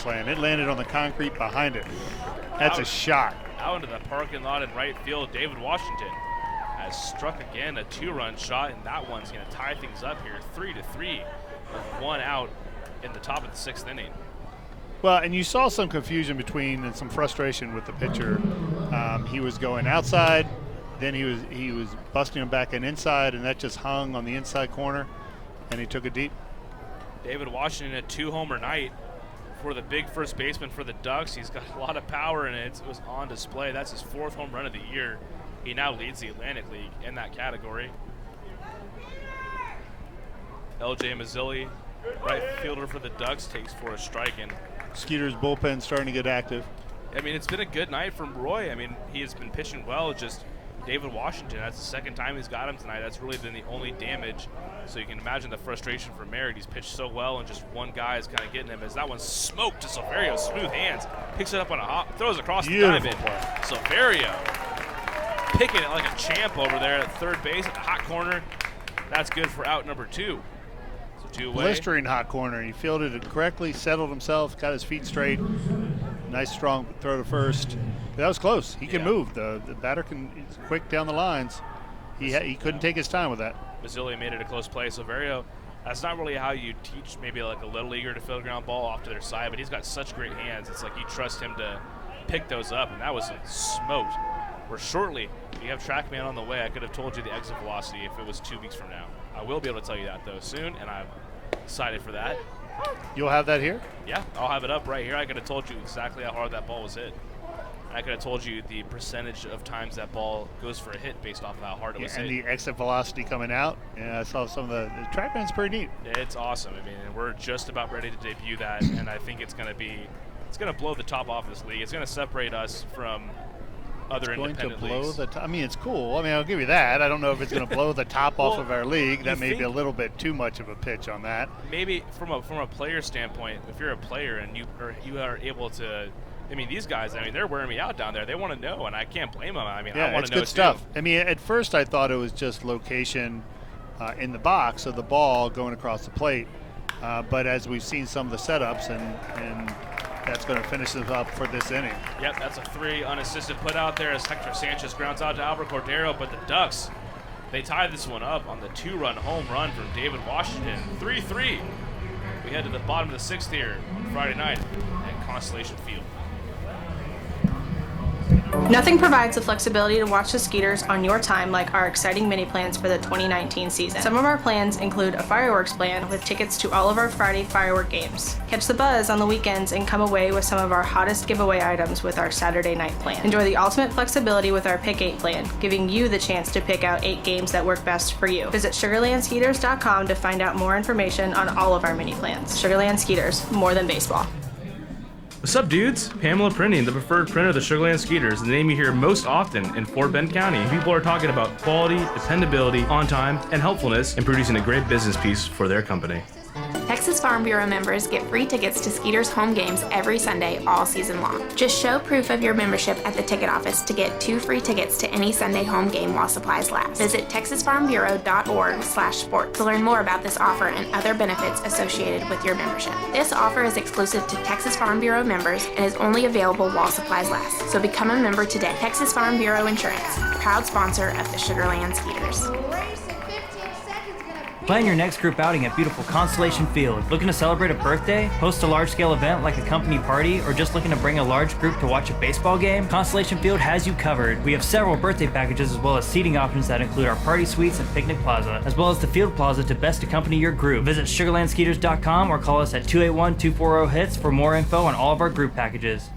slam. It landed on the concrete behind it. That's a shot. Out into the parking lot in right field, David Washington has struck again a 2-run shot, and that one's going to tie things up here 3-3 with 1 out in the top of the 6th inning. Well, and you saw some confusion between and some frustration with the pitcher. He was going outside, then he was busting him back and inside, and that just hung on the inside corner, and he took it deep. David Washington, a 2-homer night for the big first baseman for the Ducks. He's got a lot of power, and it was on display. That's his 4th home run of the year. He now leads the Atlantic League in that category. L.J. Mazzilli, right fielder for the Ducks, takes for a strike. And Skeeters bullpen starting to get active. I mean, it's been a good night from Roy. I mean, he has been pitching well. Just David Washington, that's the 2nd time he's got him tonight. That's really been the only damage. So you can imagine the frustration for Merritt. He's pitched so well, and just one guy is kind of getting him. As that one smoked to Silverio, smooth hands, picks it up on a hop, throws across the diamond. Silverio picking it like a champ over there at third base at the hot corner. That's good for out number 2. So 2-away. Blistering hot corner. He fielded it correctly, settled himself, got his feet straight. Nice strong throw to first. That was close. He can move. The batter is quick down the lines. He couldn't take his time with that. Mazzilli made it a close play. Silverio, that's not really how you teach maybe like a little leaguer to field ground ball off to their side, but he's got such great hands. It's like you trust him to pick those up, and that was smoked. We're shortly, we have TrackMan on the way. I could have told you the exit velocity if it was 2 weeks from now. I will be able to tell you that, though, soon, and I'm excited for that. You'll have that here? Yeah, I'll have it up right here. I could have told you exactly how hard that ball was hit. I could have told you the percentage of times that ball goes for a hit based off of how hard it was hit. And the exit velocity coming out. Yeah, I saw some of the TrackMan's pretty neat. It's awesome. I mean, we're just about ready to debut that, and I think it's going to blow the top off of this league. It's going to separate us from other independent leagues. I mean, it's cool. I mean, I'll give you that. I don't know if it's going to blow the top off of our league. That may be a little bit too much of a pitch on that. Maybe from a player standpoint, if you're a player and you are able to, I mean, these guys, I mean, they're wearing me out down there. They want to know, and I can't blame them. I mean, I want to know it's good stuff. I mean, at first I thought it was just location in the box of the ball going across the plate. But as we've seen some of the setups, and that's going to finish us up for this inning. Yep, that's a 3 unassisted put out there as Hector Sanchez grounds out to Albert Cordero, but the Ducks, they tie this one up on the 2-run home run from David Washington. 3-3. We head to the bottom of the 6th here on Friday night at Constellation Field. Nothing provides the flexibility to watch the Skeeters on your time like our exciting mini plans for the 2019 season. Some of our plans include a fireworks plan with tickets to all of our Friday firework games. Catch the buzz on the weekends and come away with some of our hottest giveaway items with our Saturday night plan. Enjoy the ultimate flexibility with our Pick 8 plan, giving you the chance to pick out 8 games that work best for you. Visit SugarlandSkeeters.com to find out more information on all of our mini plans. Sugarland Skeeters, more than baseball. What's up, dudes? Pamela Printing, the preferred printer of the Sugarland Skeeters, the name you hear most often in Fort Bend County. People are talking about quality, dependability, on time, and helpfulness in producing a great business piece for their company. Texas Farm Bureau members get free tickets to Skeeters home games every Sunday all season long. Just show proof of your membership at the ticket office to get 2 free tickets to any Sunday home game while supplies last. Visit texasfarmbureau.org/sports to learn more about this offer and other benefits associated with your membership. This offer is exclusive to Texas Farm Bureau members and is only available while supplies last. So become a member today. Texas Farm Bureau Insurance, proud sponsor of the Sugarland Skeeters. Plan your next group outing at beautiful Constellation Field. Looking to celebrate a birthday, host a large-scale event like a company party, or just looking to bring a large group to watch a baseball game? Constellation Field has you covered. We have several birthday packages as well as seating options that include our party suites and picnic plaza, as well as the field plaza to best accompany your group. Visit SugarlandSkeeters.com or call us at 281-240-HITS for more info on all of our group packages.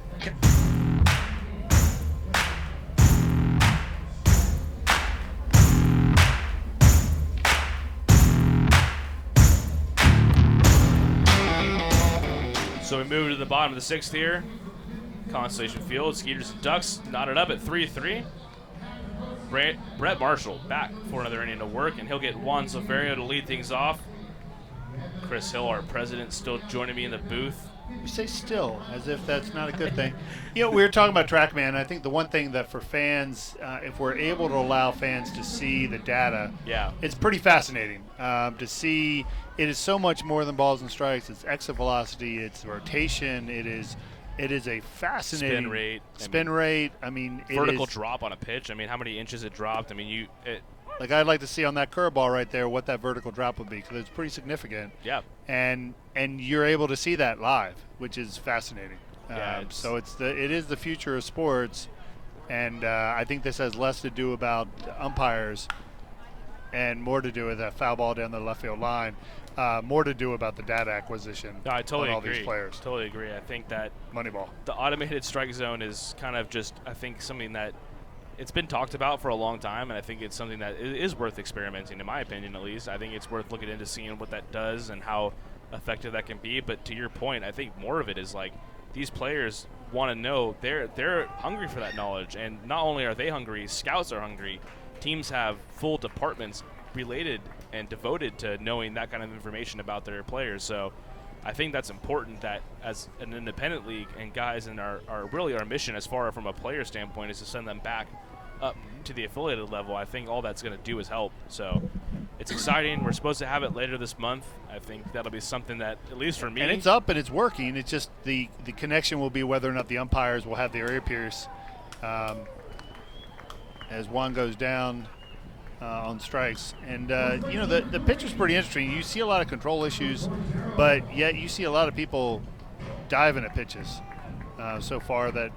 So we move to the bottom of the 6th here. Constellation Field, Skeeters and Ducks knotted up at 3-3. Brett Marshall back for another inning of work, and he'll get Juan Silverio to lead things off. Chris Hill, our president, still joining me in the booth. You say still, as if that's not a good thing. We were talking about TrackMan. I think the one thing that for fans, if we're able to allow fans to see the data, it's pretty fascinating to see. It is so much more than balls and strikes. It's exit velocity, it's rotation, it is a fascinating spin rate. I mean, vertical drop on a pitch. I mean, how many inches it dropped? I mean, like I'd like to see on that curveball right there what that vertical drop would be, because it's pretty significant. Yeah. And you're able to see that live, which is fascinating. So it is the future of sports, and I think this has less to do about umpires and more to do with that foul ball down the left field line. More to do about the data acquisition. No, I totally on all agree. These players. Totally agree. I think that Moneyball. The automated strike zone is kind of just, I think, something that it's been talked about for a long time, and I think it's something that is worth experimenting, in my opinion, at least. I think it's worth looking into seeing what that does and how effective that can be. But to your point, I think more of it is like these players want to know, they're hungry for that knowledge, and not only are they hungry, scouts are hungry. Teams have full departments related and devoted to knowing that kind of information about their players. So I think that's important, that as an independent league and guys, and our mission as far from a player standpoint is to send them back up to the affiliated level. I think all that's going to do is help. So it's exciting. We're supposed to have it later this month. I think that'll be something that, at least for me. And it's up and it's working. It's just the connection will be whether or not the umpires will have their ear pierce as one goes down on strikes. And, the pitcher's pretty interesting. You see a lot of control issues, but yet you see a lot of people diving at pitches so far that,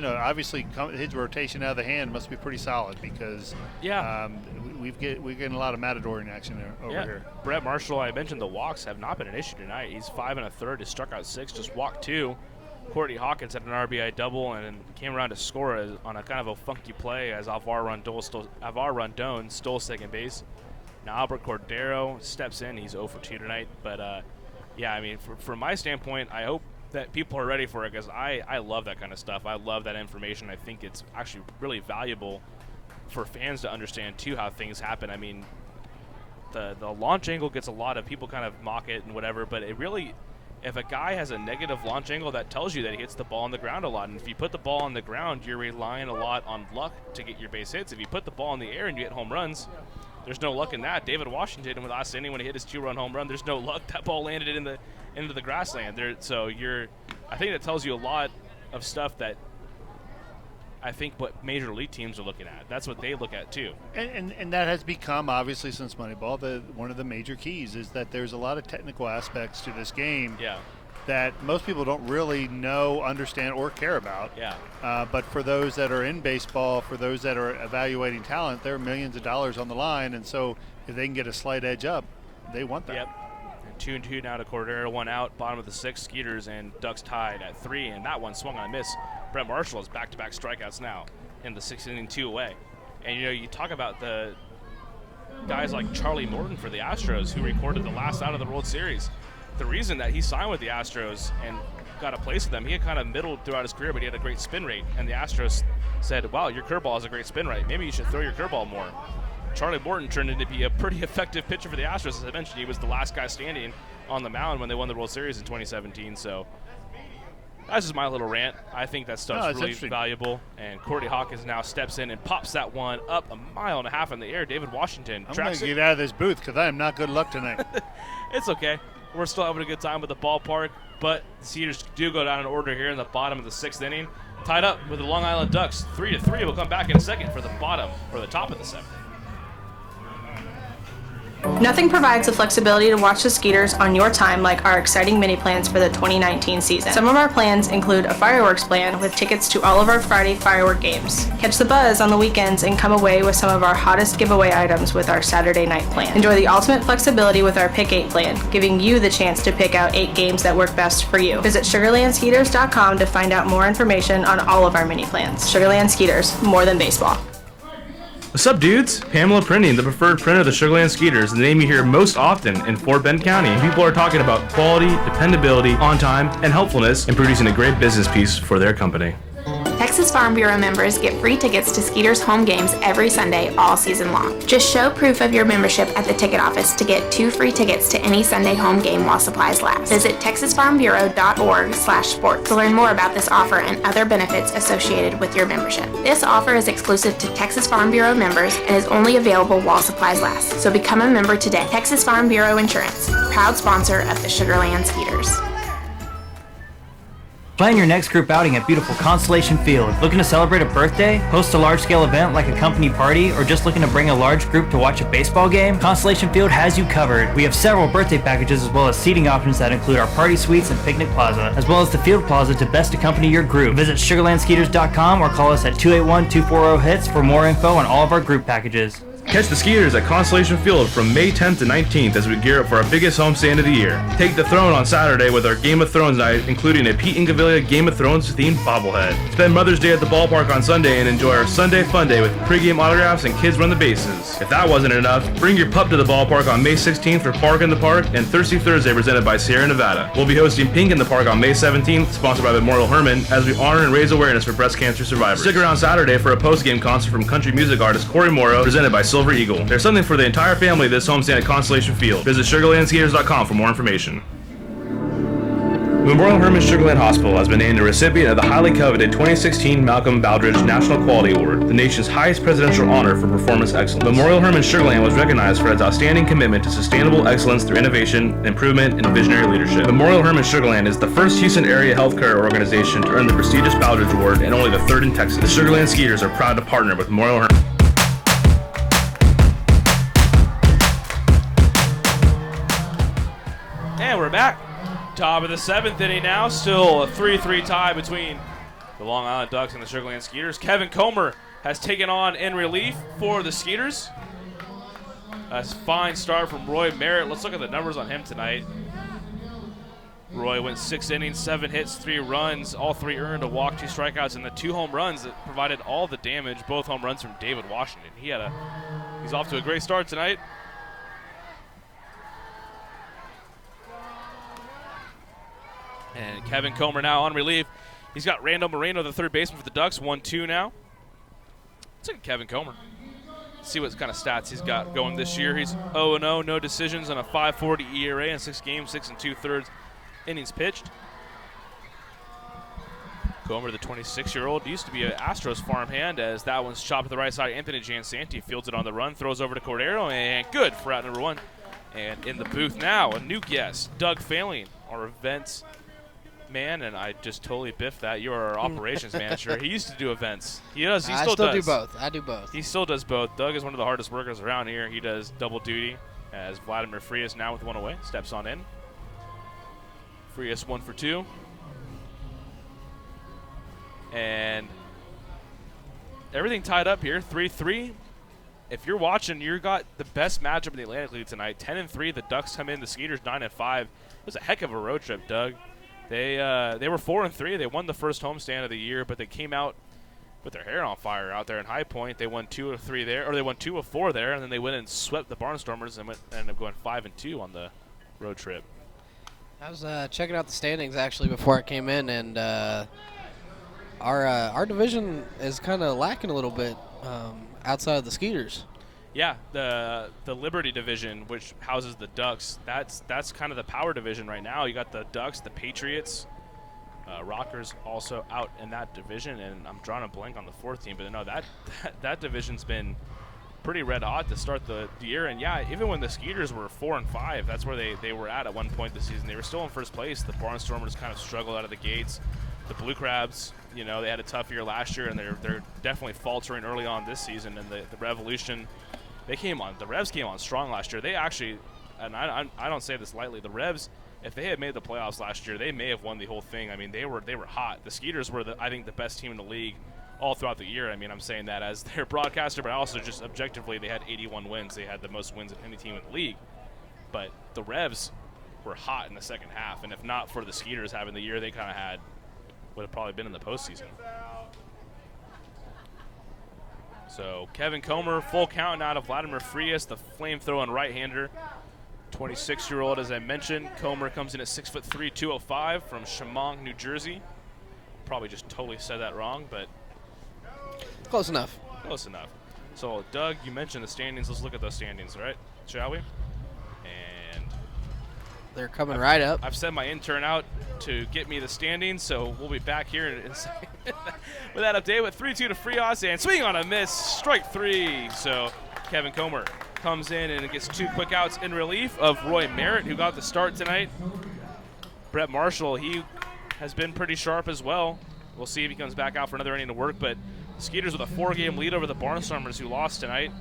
obviously his rotation out of the hand must be pretty solid, because we're getting a lot of matadoring action over here. Brett Marshall, I mentioned the walks have not been an issue tonight. He's 5 1/3, has struck out 6, just walked 2. Courtney Hawkins had an RBI double and came around to score on a kind of a funky play as Alvar Rondon stole second base. Now Albert Cordero steps in. He's 0 for 2 tonight. But, from my standpoint, I hope that people are ready for it, because I love that kind of stuff. I love that information. I think it's actually really valuable for fans to understand, too, how things happen. I mean, the launch angle gets a lot of people kind of mock it and whatever, but it really – if a guy has a negative launch angle, that tells you that he hits the ball on the ground a lot. And if you put the ball on the ground, you're relying a lot on luck to get your base hits. If you put the ball in the air and you hit home runs, there's no luck in that. David Washington, in the last inning, when he hit his 2-run home run, there's no luck. That ball landed into the grassland. I think that tells you a lot of stuff that I think what major league teams are looking at. That's what they look at too. And that has become, obviously, since Moneyball, one of the major keys is that there's a lot of technical aspects to this game that most people don't really know, understand, or care about. But for those that are in baseball, for those that are evaluating talent, there are millions of dollars on the line, and so if they can get a slight edge up, they want that. And 2-2 now to Cordero, 1 out, bottom of the 6th. Skeeters and Ducks tied at 3, and that one swung on a miss. Brett Marshall has back-to-back strikeouts now in the 6th inning, 2 away. And, you talk about the guys like Charlie Morton for the Astros, who recorded the last out of the World Series. The reason that he signed with the Astros and got a place with them, he had kind of middled throughout his career, but he had a great spin rate. And the Astros said, wow, your curveball has a great spin rate. Maybe you should throw your curveball more. Charlie Morton turned into be a pretty effective pitcher for the Astros. As I mentioned, he was the last guy standing on the mound when they won the World Series in 2017. So that's just my little rant. I think that stuff's really valuable. And Courtney Hawkins now steps in and pops that one up 1.5 miles in the air. David Washington I'm tracks going to it. get out of this booth because I am not good luck tonight. It's okay. We're still having a good time at the ballpark. But the Cedars do go down in order here in the bottom of the 6th inning. Tied up with the Long Island Ducks. 3-3. We'll come back in a second for the top of the 7th. Nothing provides the flexibility to watch the Skeeters on your time like our exciting mini plans for the 2019 season. Some of our plans include a fireworks plan with tickets to all of our Friday firework games. Catch the buzz on the weekends and come away with some of our hottest giveaway items with our Saturday night plan. Enjoy the ultimate flexibility with our Pick 8 plan, giving you the chance to pick out 8 games that work best for you. Visit SugarlandSkeeters.com to find out more information on all of our mini plans. Sugarland Skeeters, more than baseball. What's up, dudes? Pamela Printing, the preferred printer of the Sugarland Skeeters, the name you hear most often in Fort Bend County. People are talking about quality, dependability, on time, and helpfulness in producing a great business piece for their company. Texas Texas Farm Bureau members get free tickets to Skeeters home games every Sunday all season long. Just show proof of your membership at the ticket office to get 2 free tickets to any Sunday home game while supplies last. Visit texasfarmbureau.org/sports to learn more about this offer and other benefits associated with your membership. This offer is exclusive to Texas Farm Bureau members and is only available while supplies last. So become a member today. Texas Farm Bureau Insurance, proud sponsor of the Sugarland Skeeters. Plan your next group outing at beautiful Constellation Field. Looking to celebrate a birthday, host a large-scale event like a company party, or just looking to bring a large group to watch a baseball game? Constellation Field has you covered. We have several birthday packages as well as seating options that include our party suites and picnic plaza, as well as the field plaza to best accompany your group. Visit sugarlandskeeters.com or call us at 281-240-HITS for more info on all of our group packages. Catch the Skeeters at Constellation Field from May 10th to 19th as we gear up for our biggest homestand of the year. Take the throne on Saturday with our Game of Thrones night, including a Pete Incaviglia Game of Thrones themed bobblehead. Spend Mother's Day at the ballpark on Sunday and enjoy our Sunday fun day with pregame autographs and kids run the bases. If that wasn't enough, bring your pup to the ballpark on May 16th for Park in the Park and Thirsty Thursday presented by Sierra Nevada. We'll be hosting Pink in the Park on May 17th, sponsored by Memorial Hermann, as we honor and raise awareness for breast cancer survivors. Stick around Saturday for a post-game concert from country music artist Corey Morrow, presented by Silver Eagle. There's something for the entire family this homestand at Constellation Field. Visit sugarlandskeeters.com for more information. Memorial Hermann Sugarland Hospital has been named a recipient of the highly coveted 2016 Malcolm Baldrige National Quality Award, the nation's highest presidential honor for performance excellence. Memorial Hermann Sugarland was recognized for its outstanding commitment to sustainable excellence through innovation, improvement, and visionary leadership. Memorial Hermann Sugarland is the first Houston area healthcare organization to earn the prestigious Baldrige Award and only the third in Texas. The Sugarland Skeeters are proud to partner with Memorial Hermann. And we're back. Top of the 7th inning now. Still a 3-3 tie between the Long Island Ducks and the Sugarland Skeeters. Kevin Comer has taken on in relief for the Skeeters. A fine start from Roy Merritt. Let's look at the numbers on him tonight. Roy went 6 innings, 7 hits, 3 runs. All 3 earned, a walk, 2 strikeouts, and the 2 home runs that provided all the damage. Both home runs from David Washington. He's off to a great start tonight. And Kevin Comer now on relief. He's got Randall Moreno, the third baseman for the Ducks, 1-2 now. Let's look at Kevin Comer. See what kind of stats he's got going this year. He's 0-0, no decisions, on a 5.40 ERA in 6 games, 6 2/3 innings pitched. Comer, the 26-year-old, used to be an Astros farmhand, as that one's chopped to the right side. Anthony Jansanti fields it on the run, throws over to Cordero, and good for out number 1. And in the booth now, a new guest, Doug Failing, our events man, and I just totally biffed that. You are our operations manager. He used to do events. He does. He still does. do both. I do both. He still does both. Doug is one of the hardest workers around here. He does double duty, as Vladimir Frias now with 1 away steps on in. Frias 1 for 2. And everything tied up here, 3-3. If you're watching, you got the best matchup in the Atlantic League tonight. 10-3. The Ducks come in. The Skeeters 9-5. It was a heck of a road trip, Doug. They were 4-3. They won the first homestand of the year, but they came out with their hair on fire out there in High Point. They won 2 of 3 there, or they won 2 of 4 there, and then they went and swept the Barnstormers and ended up going 5-2 on the road trip. I was checking out the standings actually before I came in, and our division is kind of lacking a little bit outside of the Skeeters. Yeah, the Liberty division, which houses the Ducks, that's kind of the power division right now. You got the Ducks, the Patriots, Rockers also out in that division, and I'm drawing a blank on the 4th team, but no, that division's been pretty red hot to start the year. And yeah, even when the Skeeters were 4-5, that's where they were at one point this season. They were still in first place. The Barnstormers kind of struggled out of the gates. The Blue Crabs, they had a tough year last year, and they're definitely faltering early on this season. And the Revolution, the Revs came on strong last year. They actually, and I don't say this lightly, the Revs, if they had made the playoffs last year, they may have won the whole thing. I mean, they were hot. The Skeeters were, I think, the best team in the league all throughout the year. I mean, I'm saying that as their broadcaster, but also just objectively, they had 81 wins. They had the most wins of any team in the league. But the Revs were hot in the second half, and if not for the Skeeters having the year they kind of had, would have probably been in the postseason. So Kevin Comer, full count out of Vladimir Frias, the flame-throwing right-hander. 26-year-old, as I mentioned. Comer comes in at 6'3", 205 from Chemung, New Jersey. Probably just totally said that wrong, but Close enough. Close enough. So, Doug, you mentioned the standings. Let's look at those standings, right? Shall we? And They're coming right up. I've sent my intern out to get me the standings, so we'll be back here in a second with that update with 3-2 to Frias and swing on a miss, strike 3. So Kevin Comer comes in and gets 2 quick outs in relief of Roy Merritt, who got the start tonight. Brett Marshall, he has been pretty sharp as well. We'll see if he comes back out for another inning to work, but Skeeters with a 4-game lead over the Barnstormers, who lost tonight.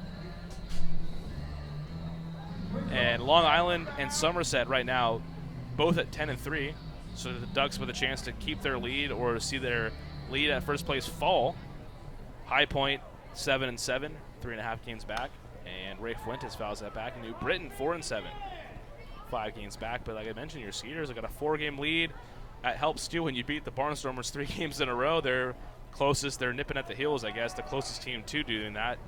And Long Island and Somerset right now both at 10-3, so the Ducks with a chance to keep their lead or see their lead at first place fall. High Point 7-7, 3.5 games back, and Ray Fuentes fouls that back. New Britain 4-7, 5 games back. But like I mentioned, your Skeeters have got a 4-game lead. That helps too when you beat the Barnstormers 3 games in a row. They're closest. They're nipping at the heels, I guess, the closest team to doing that.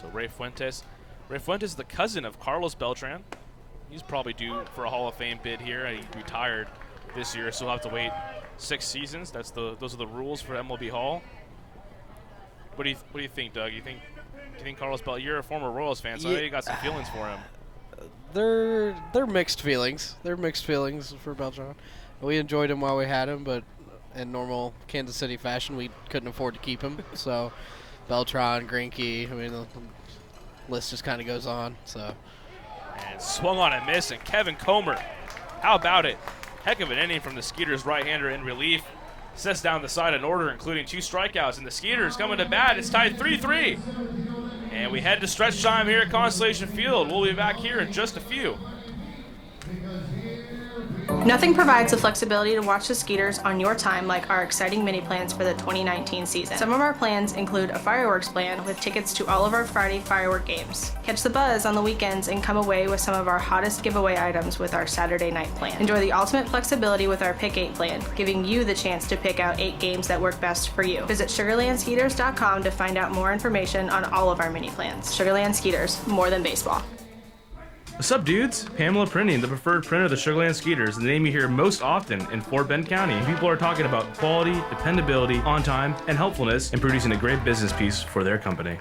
So Ray Fuentes. Ray Fuentes is the cousin of Carlos Beltran. He's probably due for a Hall of Fame bid here. He retired this year, so he'll have to wait 6 seasons. Those are the rules for MLB Hall. What do you think, Doug? Do you think Carlos Beltran? You're a former Royals fan, so I know you got some feelings for him. They're mixed feelings. They're mixed feelings for Beltran. We enjoyed him while we had him, but in normal Kansas City fashion, we couldn't afford to keep him. So Beltran, Greinke, I mean, the list just kind of goes on. So. And swung on a miss, and Kevin Comer, how about it? Heck of an inning from the Skeeters right-hander in relief. Sets down the side in order, including 2 strikeouts, and the Skeeters coming to bat. It's tied 3-3. And we head to stretch time here at Constellation Field. We'll be back here in just a few. Nothing provides the flexibility to watch the Skeeters on your time like our exciting mini plans for the 2019 season. Some of our plans include a fireworks plan with tickets to all of our Friday firework games. Catch the buzz on the weekends and come away with some of our hottest giveaway items with our Saturday night plan. Enjoy the ultimate flexibility with our Pick 8 plan, giving you the chance to pick out 8 games that work best for you. Visit SugarlandSkeeters.com to find out more information on all of our mini plans. Sugarland Skeeters, more than baseball. What's up, dudes? Pamela Printing, the preferred printer of the Sugarland Skeeters, the name you hear most often in Fort Bend County. People are talking about quality, dependability, on time, and helpfulness in producing a great business piece for their company.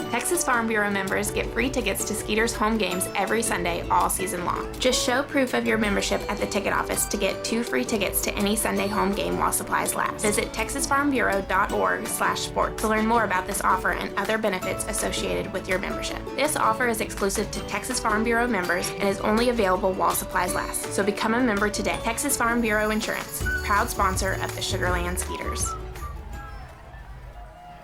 Texas Farm Bureau members get free tickets to Skeeters home games every Sunday all season long. Just show proof of your membership at the ticket office to get 2 free tickets to any Sunday home game while supplies last. Visit texasfarmbureau.org/sports to learn more about this offer and other benefits associated with your membership. This offer is exclusive to Texas Farm Bureau members and is only available while supplies last. So become a member today. Texas Farm Bureau Insurance, proud sponsor of the Sugarland Skeeters.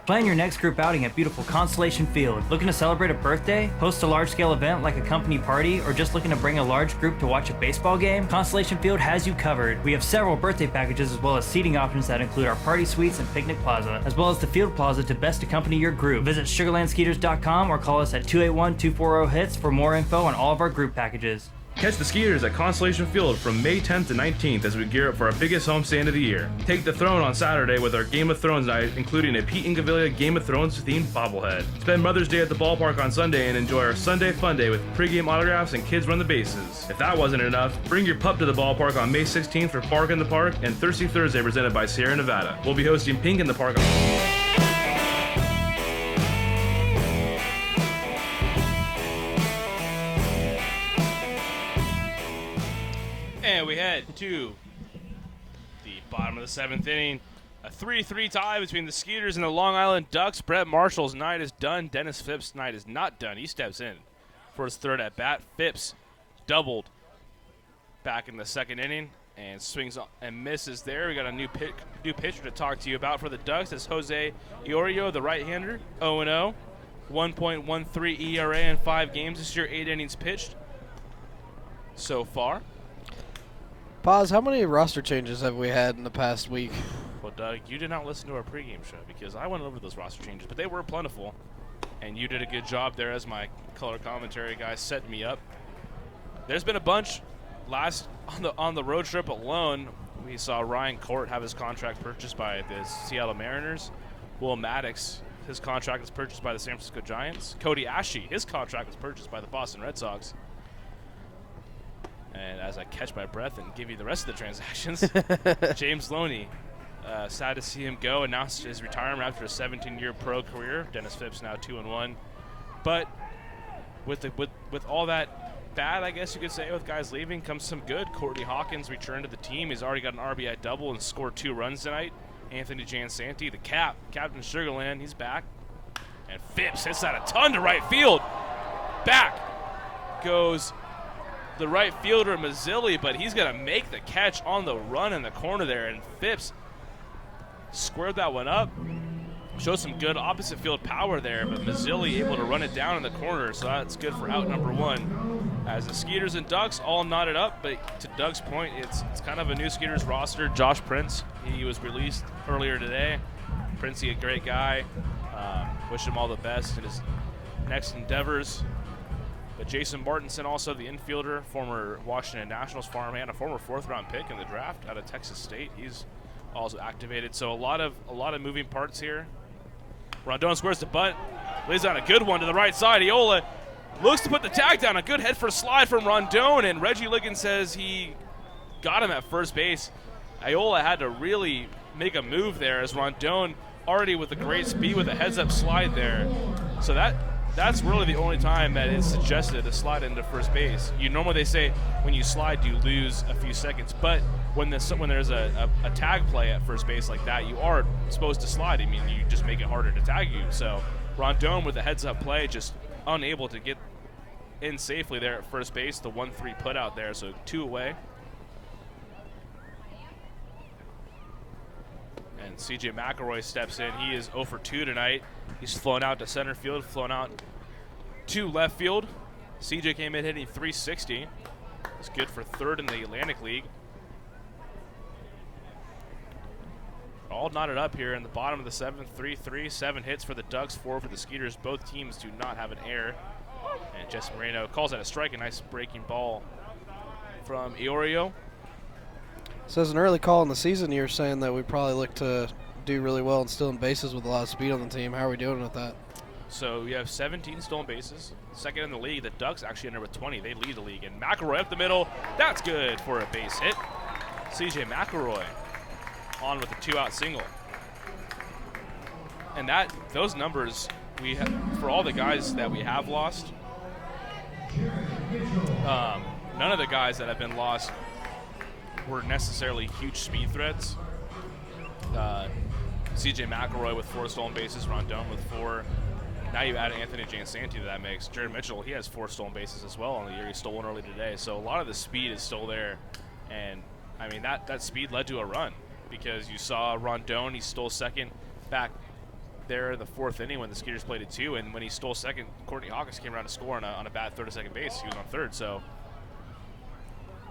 Plan your next group outing at beautiful Constellation Field. Looking to celebrate a birthday, host a large-scale event like a company party, or just looking to bring a large group to watch a baseball game? Constellation Field has you covered. We have several birthday packages as well as seating options that include our party suites and picnic plaza, as well as the field plaza to best accompany your group. Visit SugarlandSkeeters.com or call us at 281-240-HITS for more info on all of our group packages. Catch the Skeeters at Constellation Field from May 10th to 19th as we gear up for our biggest homestand of the year. Take the throne on Saturday with our Game of Thrones night, including a Pete Incaviglia Game of Thrones themed bobblehead. Spend Mother's Day at the ballpark on Sunday and enjoy our Sunday fun day with pregame autographs and kids run the bases. If that wasn't enough, bring your pup to the ballpark on May 16th for Park in the Park and Thirsty Thursday presented by Sierra Nevada. We'll be hosting Pink in the Park on And we head to the bottom of the 7th inning. A 3-3 tie between the Skeeters and the Long Island Ducks. Brett Marshall's night is done. Dennis Phipps' night is not done. He steps in for his 3rd at bat. Phipps doubled back in the 2nd inning and swings and misses there. We got a new pitcher to talk to you about for the Ducks. It's Jose Iorio, the right-hander, 0-0. 1.13 ERA in 5 games this year, 8 innings pitched so far. Paz, how many roster changes have we had in the past week? Well, Doug, you did not listen to our pregame show because I went over those roster changes, but they were plentiful, and you did a good job there as my color commentary guy set me up. There's been a bunch. On the road trip alone, we saw Ryan Court have his contract purchased by the Seattle Mariners. Will Maddox, his contract was purchased by the San Francisco Giants. Cody Ashe, his contract was purchased by the Boston Red Sox. And as I catch my breath and give you the rest of the transactions, James Loney Sad to see him go. Announced his retirement after a 17-year pro career. Dennis Phipps now 2-1. But with all that bad, I guess you could say, with guys leaving, comes some good. Courtney Hawkins returned to the team. He's already got an RBI double and scored 2 runs tonight. Anthony Jansanti, the captain of Sugarland, he's back. And Phipps hits that a ton to right field. Back goes the right fielder Mazzilli, but he's going to make the catch on the run in the corner there. And Phipps squared that one up. Showed some good opposite field power there, but Mazzilli able to run it down in the corner, so that's good for out number 1. As the Skeeters and Ducks all knotted up, but to Doug's point, it's kind of a new Skeeters roster. Josh Prince, he was released earlier today. Princey, a great guy. Wish him all the best in his next endeavors. But Jason Martinson, also the infielder, former Washington Nationals farm and a former 4th-round pick in the draft out of Texas State. He's also activated. So a lot of moving parts here. Rondon squares the bunt, lays down a good one to the right side. Iola looks to put the tag down. A good head first slide from Rondon, and Reggie Liggins says he got him at first base. Iola had to really make a move there, as Rondon already with a great speed with a heads-up slide there. So that's really the only time that it's suggested to slide into first base. Normally they say when you slide you lose a few seconds, but when there's a tag play at first base like that, you are supposed to slide. I mean, you just make it harder to tag you. So Rondon with a heads-up play, just unable to get in safely there at first base. The 1-3 put out there, so 2 away. And C.J. McElroy steps in. He is 0 for 2 tonight. He's flown out to center field, flown out to left field. C.J. came in hitting .360. It's good for 3rd in the Atlantic League. All knotted up here in the bottom of the 7th, 3-3, 7 hits for the Ducks, 4 for the Skeeters. Both teams do not have an error. And Jesse Moreno calls that a strike, a nice breaking ball from Iorio. So as an early call in the season, you're saying that we probably look to do really well and stealing bases with a lot of speed on the team. How are we doing with that? So we have 17 stolen bases. 2nd in the league. The Ducks actually enter with 20. They lead the league. And McElroy up the middle. That's good for a base hit. C.J. McElroy on with a 2-out single. And those numbers we have for all the guys that we have lost. None of the guys that have been lost were necessarily huge speed threats. C.J. McElroy with 4 stolen bases, Rondon with 4. Now you add Anthony Jansanti to that mix. Jared Mitchell, he has 4 stolen bases as well on the year. He stole one early today. So a lot of the speed is still there. And, I mean, that speed led to a run, because you saw Rondon, he stole second back there in the 4th inning when the Skeeters played at 2. And when he stole second, Courtney Hawkins came around to score on a bad third to second base. He was on third. So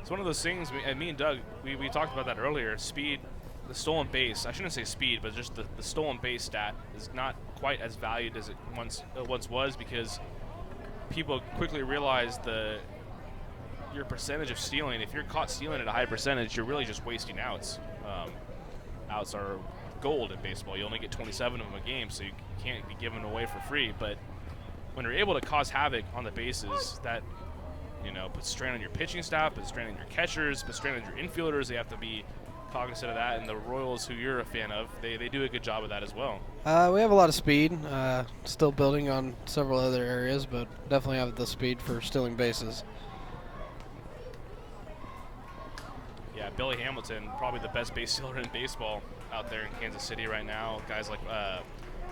it's one of those things, and me and Doug, we talked about that earlier. Speed, the stolen base, I shouldn't say speed, but just the stolen base stat is not quite as valued as it once was, because people quickly realize your percentage of stealing. If you're caught stealing at a high percentage, you're really just wasting outs. Outs are gold in baseball. You only get 27 of them a game, so you can't be given away for free. But when you're able to cause havoc on the bases, that puts strain on your pitching staff, puts strain on your catchers, puts strain on your infielders. They have to be cognizant of that, and the Royals, who you're a fan of, they do a good job of that as well. We have a lot of speed, still building on several other areas, but definitely have the speed for stealing bases. Yeah, Billy Hamilton, probably the best base stealer in baseball out there in Kansas City right now. Guys like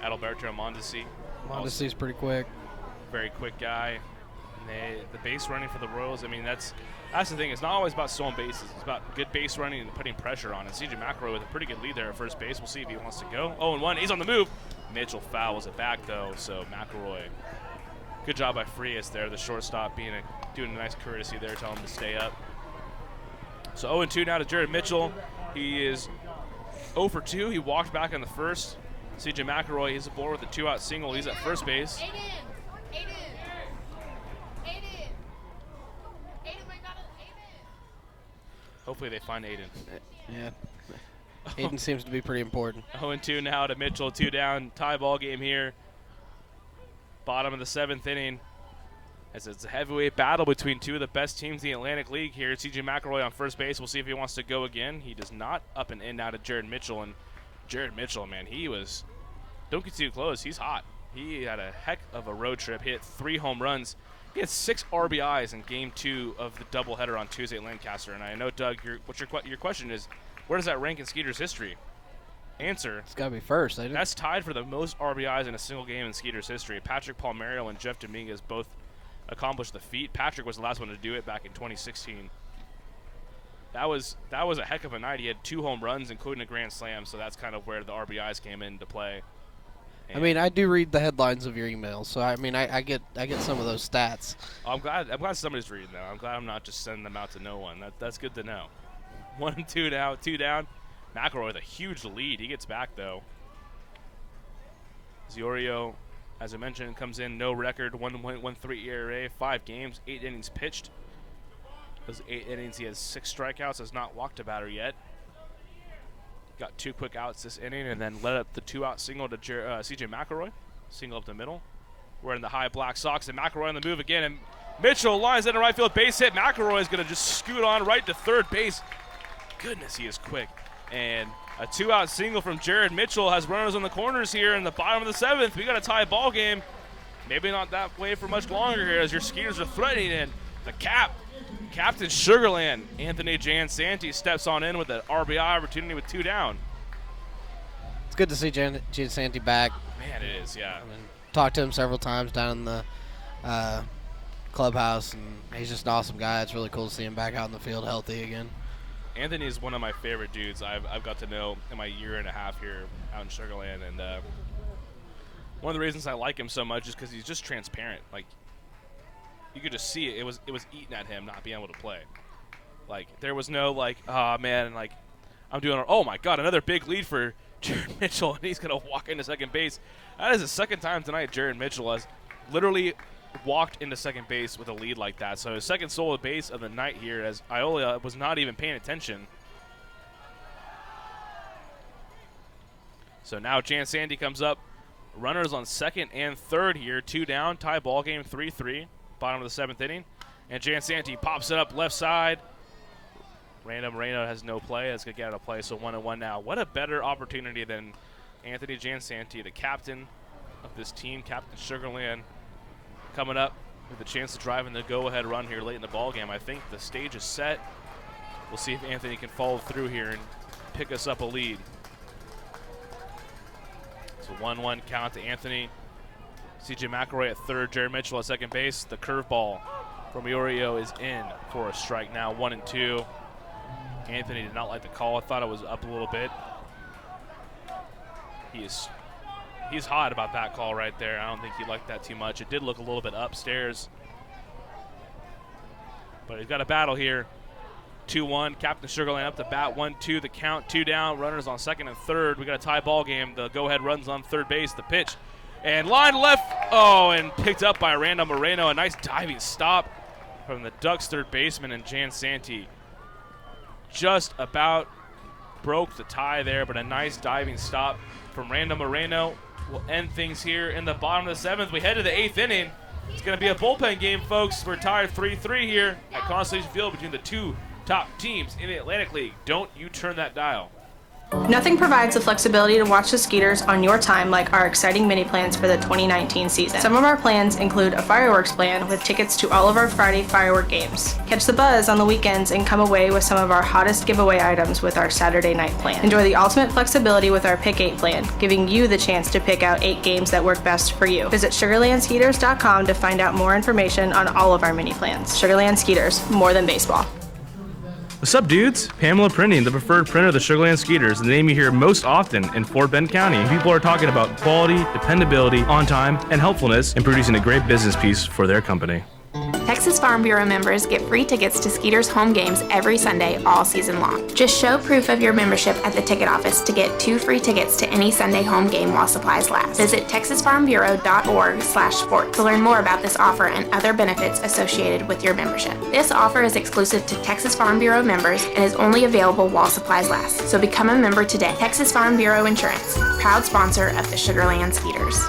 Adalberto Mondesi. Mondesi's pretty quick. Very quick guy. And the base running for the Royals, I mean, that's the thing. It's not always about stolen bases. It's about good base running and putting pressure on. And C.J. McElroy with a pretty good lead there at first base. We'll see if he wants to go. 0-1. He's on the move. Mitchell fouls it back, though. So McElroy, good job by Frias there, the shortstop, doing a nice courtesy there, telling him to stay up. So 0-2 now to Jared Mitchell. He is 0 for 2. He walked back on the first. C.J. McElroy, he's aboard with a 2-out single. He's at first base. Hopefully they find Aiden. Yeah. Aiden seems to be pretty important. 0-2 now to Mitchell. 2 down. Tie ball game here. Bottom of the 7th inning. As it's a heavyweight battle between two of the best teams in the Atlantic League here. CJ McElroy on first base. We'll see if he wants to go again. He does not. Up and in now to Jared Mitchell. And Jared Mitchell, man, don't get too close. He's hot. He had a heck of a road trip. He hit 3 home runs. He had 6 RBIs in Game 2 of the doubleheader on Tuesday at Lancaster. And I know, Doug, your question is, where does that rank in Skeeters history? Answer. It's got to be first. That's tied for the most RBIs in a single game in Skeeters history. Patrick Palmeiro and Jeff Dominguez both accomplished the feat. Patrick was the last one to do it back in 2016. That was a heck of a night. He had 2 home runs, including a grand slam, so that's kind of where the RBIs came into play. I mean, I do read the headlines of your emails, so I mean, I get some of those stats. I'm glad somebody's reading them. I'm glad I'm not just sending them out to no one. That's good to know. 1 and 2 down, 2 down. McElroy with a huge lead. He gets back though. Ziorio, as I mentioned, comes in no record, 1.13 ERA, 5 games, 8 innings pitched. Those 8 innings, he has 6 strikeouts, has not walked a batter yet. Got 2 quick outs this inning, and then let up the 2-out single to CJ McElroy. Single up the middle. We're in the high black Sox, and McElroy on the move again, and Mitchell lines in a right field base hit. McElroy is going to just scoot on right to third base. Goodness, he is quick. And a 2-out single from Jared Mitchell has runners on the corners here in the bottom of the 7th. We got a tie ball game. Maybe not that way for much longer here as your Skeeters are threatening, and the Captain Sugarland, Anthony Jansanti, steps on in with an RBI opportunity with 2 down. It's good to see Jansanti back. Man, it is, yeah. I mean, talked to him several times down in the clubhouse, and he's just an awesome guy. It's really cool to see him back out in the field healthy again. Anthony is one of my favorite dudes I've got to know in my year and a half here out in Sugarland, and one of the reasons I like him so much is because he's just transparent. Like, you could just see it. It was eating at him not being able to play. Like, there was no like, oh man, like I'm doing. Oh my God, another big lead for Jared Mitchell, and he's gonna walk into second base. That is the second time tonight Jared Mitchell has literally walked into second base with a lead like that. So his second solo base of the night here, as Iola was not even paying attention. So now Jansanti comes up. Runners on second and third here. 2 down. Tie ball game 3-3. Bottom of the 7th inning. And Jansanti pops it up left side. Random Moreno has no play. That's going to get out of play. So 1-1 now. What a better opportunity than Anthony Jansanti, the captain of this team, Captain Sugarland, coming up with a chance to drive in the go-ahead run here late in the ball game. I think the stage is set. We'll see if Anthony can follow through here and pick us up a lead. So 1-1 count to Anthony. CJ McElroy at third, Jared Mitchell at second base. The curveball from Iorio is in for a strike now, 1-2. Anthony did not like the call. I thought it was up a little bit. He's hot about that call right there. I don't think he liked that too much. It did look a little bit upstairs. But he's got a battle here. 2-1, Captain Sugarland up to bat, 1-2, the count, 2 down, runners on second and third. We got a tie ball game. The go-ahead runs on third base, the pitch. And line left, and picked up by Randall Moreno. A nice diving stop from the Ducks third baseman, and Jansanti just about broke the tie there, but a nice diving stop from Randall Moreno will end things here in the bottom of the 7th. We head to the 8th inning. It's going to be a bullpen game, folks. We're tied 3-3 here at Constellation Field between the 2 top teams in the Atlantic League. Don't you turn that dial. Nothing provides the flexibility to watch the Skeeters on your time like our exciting mini plans for the 2019 season. Some of our plans include a fireworks plan with tickets to all of our Friday firework games. Catch the buzz on the weekends and come away with some of our hottest giveaway items with our Saturday night plan. Enjoy the ultimate flexibility with our Pick 8 plan, giving you the chance to pick out 8 games that work best for you. Visit SugarlandSkeeters.com to find out more information on all of our mini plans. Sugarland Skeeters, more than baseball. What's up, dudes? Pamela Printing, the preferred printer of the Sugarland Skeeters, the name you hear most often in Fort Bend County. People are talking about quality, dependability, on time, and helpfulness in producing a great business piece for their company. Texas Farm Bureau members get free tickets to Skeeters home games every Sunday all season long. Just show proof of your membership at the ticket office to get 2 free tickets to any Sunday home game while supplies last. Visit texasfarmbureau.org/sports to learn more about this offer and other benefits associated with your membership. This offer is exclusive to Texas Farm Bureau members and is only available while supplies last. So become a member today. Texas Farm Bureau Insurance, proud sponsor of the Sugarland Skeeters.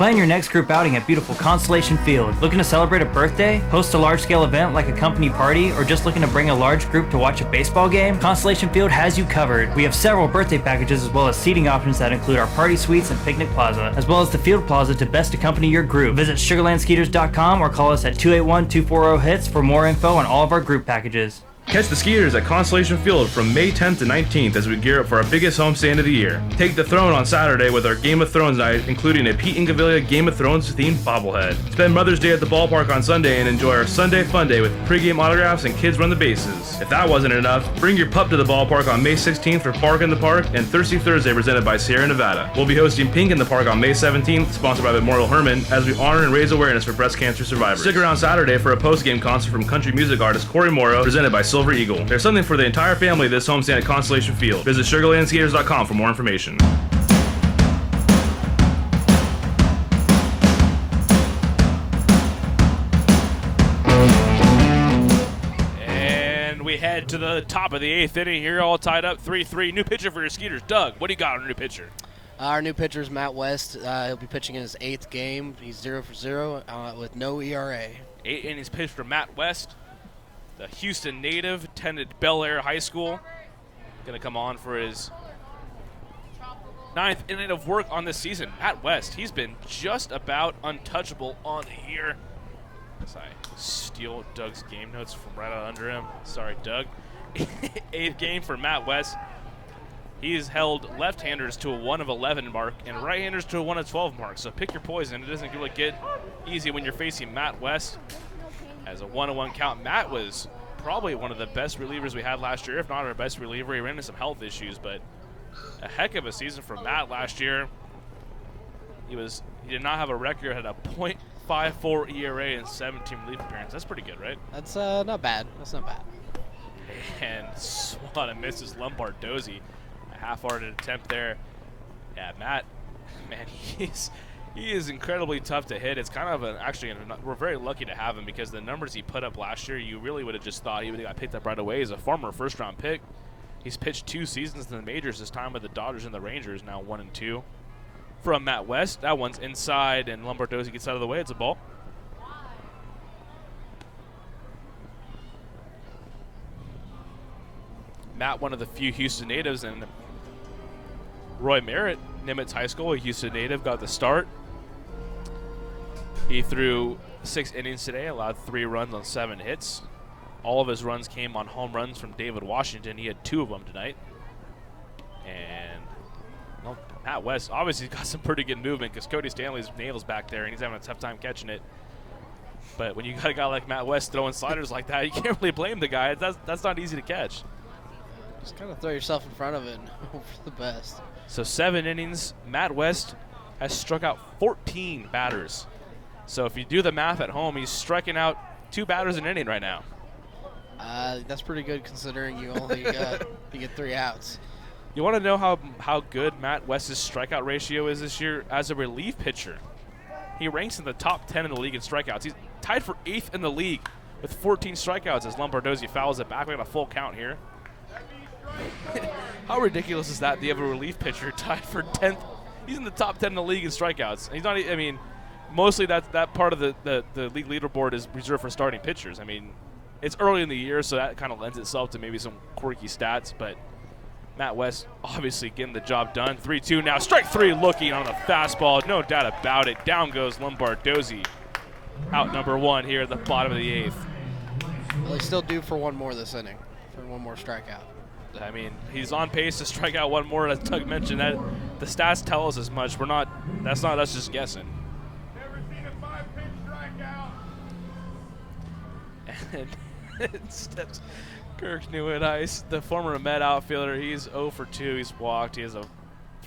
Plan your next group outing at beautiful Constellation Field. Looking to celebrate a birthday, host a large-scale event like a company party, or just looking to bring a large group to watch a baseball game? Constellation Field has you covered. We have several birthday packages as well as seating options that include our party suites and picnic plaza, as well as the field plaza to best accompany your group. Visit sugarlandskeeters.com or call us at 281-240-HITS for more info on all of our group packages. Catch the Skeeters at Constellation Field from May 10th to 19th as we gear up for our biggest homestand of the year. Take the throne on Saturday with our Game of Thrones night, including a Pete Incaviglia Game of Thrones themed bobblehead. Spend Mother's Day at the ballpark on Sunday and enjoy our Sunday Fun Day with pregame autographs and kids run the bases. If that wasn't enough, bring your pup to the ballpark on May 16th for Bark in the Park and Thirsty Thursday presented by Sierra Nevada. We'll be hosting Pink in the Park on May 17th, sponsored by Memorial Hermann, as we honor and raise awareness for breast cancer survivors. Stick around Saturday for a post-game concert from country music artist Corey Morrow, presented by Silver Eagle. There's something for the entire family this homestand at Constellation Field. Visit sugarlandskeeters.com for more information. And we head to the top of the 8th inning here, all tied up 3-3. New pitcher for your Skeeters. Doug, what do you got on a new pitcher? Our new pitcher is Matt West. He'll be pitching in his 8th game. He's 0 for 0 with no ERA. 8 innings pitched for Matt West. The Houston native, attended Bel Air High School. Going to come on for his 9th inning of work on this season. Matt West, he's been just about untouchable on the year. As I steal Doug's game notes from right out under him. Sorry, Doug. 8th game for Matt West. He's held left-handers to a 1 of 11 mark and right-handers to a 1 of 12 mark. So pick your poison. It doesn't really get easy when you're facing Matt West. As a 1-1 count, Matt was probably one of the best relievers we had last year, if not our best reliever. He ran into some health issues, but a heck of a season for Matt last year. He did not have a record, had a .54 ERA in 17 relief appearances. That's pretty good, right? That's not bad. That's not bad. And swat and misses Lombardozzi. A half-hearted attempt there. Yeah, Matt, man, he is incredibly tough to hit. It's kind of we're very lucky to have him because the numbers he put up last year, you really would have just thought he would have got picked up right away. He's a former first-round pick. He's pitched 2 seasons in the majors, this time with the Dodgers and the Rangers, now 1-2. From Matt West, that one's inside, and Lombardozzi gets out of the way. It's a ball. Matt, one of the few Houston natives, and Roy Merritt, Nimitz High School, a Houston native, got the start. He threw 6 innings today, allowed 3 runs on 7 hits. All of his runs came on home runs from David Washington. He had 2 of them tonight. And well, Matt West obviously got some pretty good movement because Cody Stanley's nails back there, and he's having a tough time catching it. But when you got a guy like Matt West throwing sliders like that, you can't really blame the guy. That's not easy to catch. Just kind of throw yourself in front of it and hope for the best. So 7 innings, Matt West has struck out 14 batters. So if you do the math at home, he's striking out 2 batters an inning right now. That's pretty good considering you only you get 3 outs. You want to know how good Matt West's strikeout ratio is this year as a relief pitcher? He ranks in the top 10 in the league in strikeouts. He's tied for 8th in the league with 14 strikeouts as Lombardozzi fouls it back. We got a full count here. How ridiculous is that? You have a relief pitcher tied for 10th. He's in the top 10 in the league in strikeouts. He's not. I mean, mostly that part of the league leaderboard is reserved for starting pitchers. I mean, it's early in the year, so that kind of lends itself to maybe some quirky stats. But Matt West obviously getting the job done. 3-2 now. Strike 3 looking on the fastball. No doubt about it. Down goes Lombardozzi. Out number 1 here at the bottom of the 8th. Well, he's still due for 1 more this inning, for 1 more strikeout. I mean, he's on pace to strike out 1 more. As Doug mentioned, that the stats tell us as much. That's not us just guessing. Never seen a 5-pitch strikeout. And steps Kirk Newitt, the former Met outfielder. He's 0 for 2. He's walked. He has a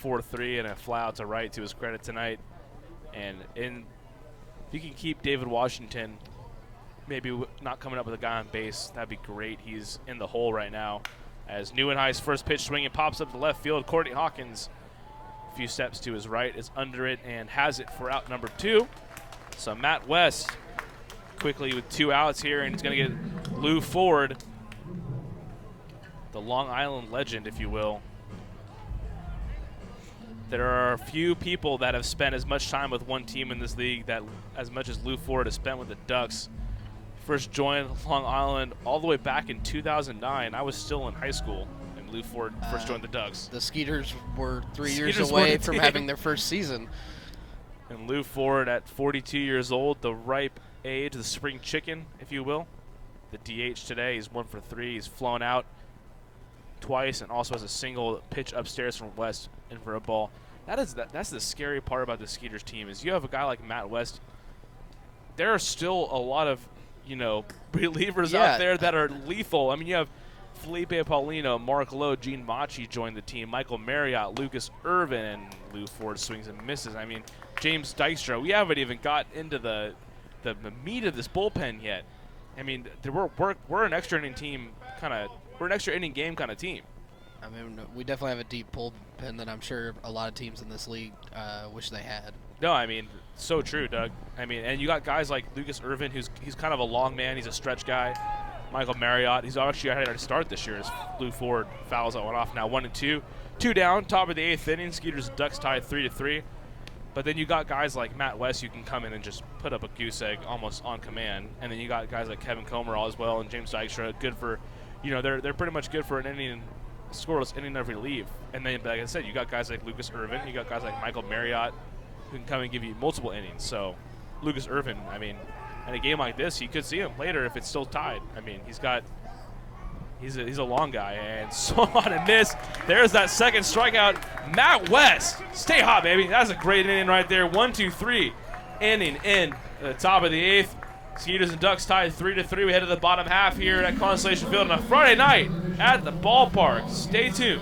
4-3 and a fly out to right to his credit tonight. And if you can keep David Washington maybe not coming up with a guy on base, that'd be great. He's in the hole right now. As Neuenhuis' first pitch swinging pops up to left field. Courtney Hawkins, a few steps to his right, is under it and has it for out number 2. So Matt West quickly with 2 outs here, and he's going to get Lou Ford, the Long Island legend, if you will. There are a few people that have spent as much time with one team in this league that as much as Lou Ford has spent with the Ducks. First joined Long Island all the way back in 2009. I was still in high school, and Lou Ford first joined the Ducks. The Skeeters were 3 years Skeeters away won the from team. having their first season. And Lou Ford at 42 years old, the ripe age, the spring chicken, if you will. The DH today, he's 1 for 3. He's flown out twice and also has a single pitch upstairs from West in for a ball. That's the scary part about the Skeeters team is you have a guy like Matt West. There are still a lot of, relievers out there that are lethal. I mean, you have Felipe Paulino, Mark Lowe, Gene Machi joined the team, Michael Marriott, Lucas Irvin, and Lou Ford swings and misses. I mean, James Dykstra. We haven't even got into the meat of this bullpen yet. I mean, we're an extra inning team we're an extra inning game kind of team. I mean, we definitely have a deep bullpen that I'm sure a lot of teams in this league wish they had. No, I mean, so true, Doug. I mean, and you got guys like Lucas Irvin, he's kind of a long man. He's a stretch guy. Michael Marriott, he's actually had to start this year as Lou Ford fouls that one off. Now 1-2, 2 down, top of the 8th inning. Skeeters and Ducks tied 3-3. But then you got guys like Matt West who can come in and just put up a goose egg almost on command. And then you got guys like Kevin Comerall as well and James Dykstra, good for, they're pretty much good for an inning, scoreless inning of relief. And then, like I said, you got guys like Lucas Irvin, you got guys like Michael Marriott who can come and give you multiple innings. So Lucas Irvin, I mean, in a game like this, you could see him later if it's still tied. I mean, he's a long guy, and swung on a miss. There's that second strikeout. Matt West, stay hot, baby. That's a great inning right there. 1-2-3 inning in the top of the 8th. Skeeters and Ducks tied 3-3. We head to the bottom half here at Constellation Field on a Friday night at the ballpark. Stay tuned.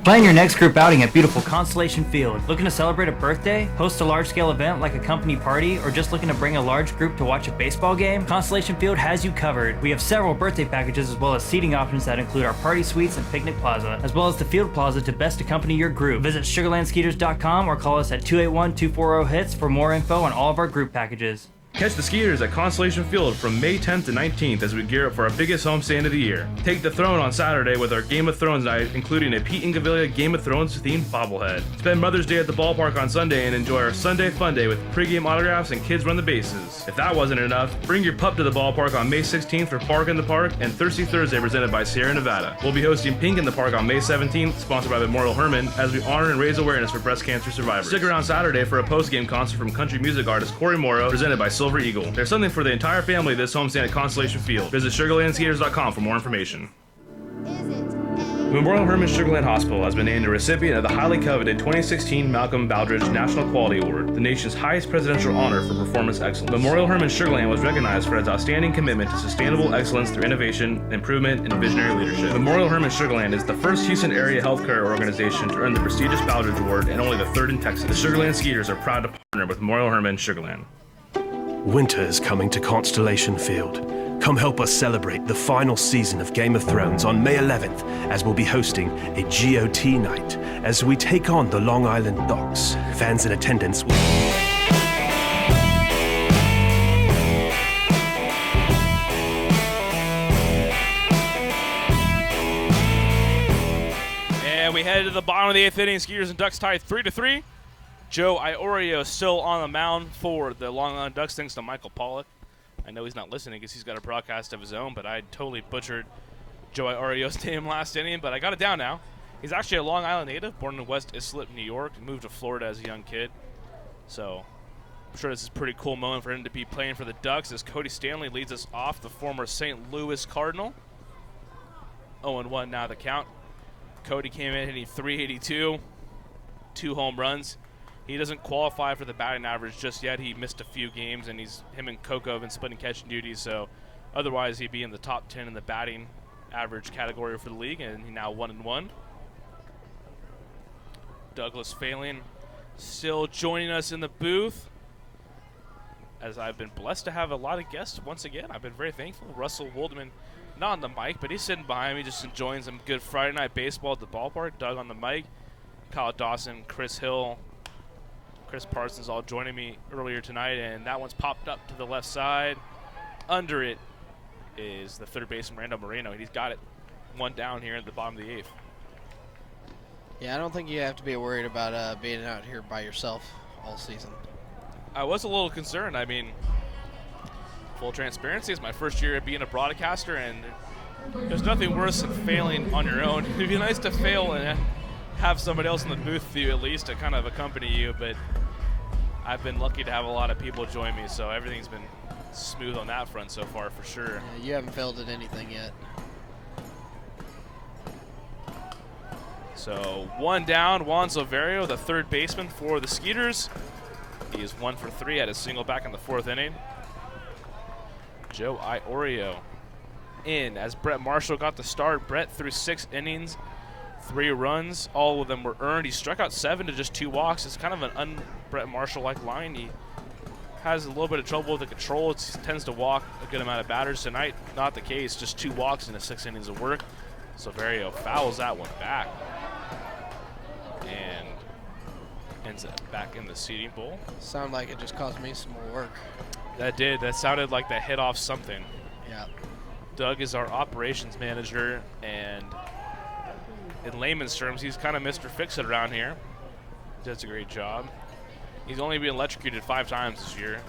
Plan your next group outing at beautiful Constellation Field. Looking to celebrate a birthday, host a large-scale event like a company party, or just looking to bring a large group to watch a baseball game? Constellation Field has you covered. We have several birthday packages as well as seating options that include our party suites and picnic plaza, as well as the field plaza to best accompany your group. Visit sugarlandskeeters.com or call us at 281-240-HITS for more info on all of our group packages. Catch the Skeeters at Constellation Field from May 10th to 19th as we gear up for our biggest homestand of the year. Take the throne on Saturday with our Game of Thrones night, including a Pete Incaviglia Game of Thrones themed bobblehead. Spend Mother's Day at the ballpark on Sunday and enjoy our Sunday Fun Day with pregame autographs and kids run the bases. If that wasn't enough, bring your pup to the ballpark on May 16th for Park in the Park and Thirsty Thursday presented by Sierra Nevada. We'll be hosting Pink in the Park on May 17th, sponsored by Memorial Hermann, as we honor and raise awareness for breast cancer survivors. Stick around Saturday for a post-game concert from country music artist Corey Morrow, presented by Silver Eagle. There's something for the entire family this homestand at Constellation Field. Visit sugarlandskeeters.com for more information. Memorial Hermann Sugarland Hospital has been named a recipient of the highly coveted 2016 Malcolm Baldrige National Quality Award, the nation's highest presidential honor for performance excellence. Memorial Hermann Sugarland was recognized for its outstanding commitment to sustainable excellence through innovation, improvement, and visionary leadership. Memorial Hermann Sugarland is the first Houston area healthcare organization to earn the prestigious Baldrige Award and only the third in Texas. The Sugarland Skeeters are proud to partner with Memorial Hermann Sugarland. Winter is coming to Constellation Field. Come help us celebrate the final season of Game of Thrones on May 11th, as we'll be hosting a GOT night as we take on the Long Island Docks. Fans in attendance will... And we head to the bottom of the 8th inning. Skeeters and Ducks tied 3-3. Joe Iorio still on the mound for the Long Island Ducks, thanks to Michael Pollock. I know he's not listening because he's got a broadcast of his own, but I totally butchered Joe Iorio's name last inning, but I got it down now. He's actually a Long Island native, born in West Islip, New York, moved to Florida as a young kid. So I'm sure this is a pretty cool moment for him to be playing for the Ducks as Cody Stanley leads us off, the former St. Louis Cardinal. 0-1 now the count. Cody came in hitting .382, 2 home runs. He doesn't qualify for the batting average just yet. He missed a few games, and him and Coco have been splitting catching duties, so otherwise he'd be in the top 10 in the batting average category for the league, and he's now 1-1. Douglas Phelan still joining us in the booth, as I've been blessed to have a lot of guests once again. I've been very thankful. Russell Waldman, not on the mic, but he's sitting behind me just enjoying some good Friday night baseball at the ballpark. Doug on the mic, Kyle Dawson, Chris Hill, Chris Parsons all joining me earlier tonight, and that one's popped up to the left side. Under it is the third baseman, Randall Moreno. He's got it 1 down here at the bottom of the 8th. Yeah, I don't think you have to be worried about being out here by yourself all season. I was a little concerned. I mean, full transparency, it's my first year being a broadcaster, and there's nothing worse than failing on your own. It'd be nice to fail and have somebody else in the booth with you at least to kind of accompany you, but I've been lucky to have a lot of people join me, so everything's been smooth on that front so far for sure. Yeah, you haven't failed at anything yet. So 1 down, Juan Silverio, the third baseman for the Skeeters. He is 1 for 3 at a single back in the 4th inning. Joe Iorio in as Brett Marshall got the start. Brett threw 6 innings, 3 runs. All of them were earned. He struck out 7 to just 2 walks. It's kind of an un-Brett Marshall-like line. He has a little bit of trouble with the control. He tends to walk a good amount of batters. Tonight, not the case. Just 2 walks into 6 innings of work. Silverio fouls that one back and ends up back in the seating bowl. Sound like it just caused me some more work. That did. That sounded like that hit off something. Yeah. Doug is our operations manager, and in layman's terms, he's kind of Mr. Fix-It around here. Does a great job. He's only been electrocuted 5 times this year.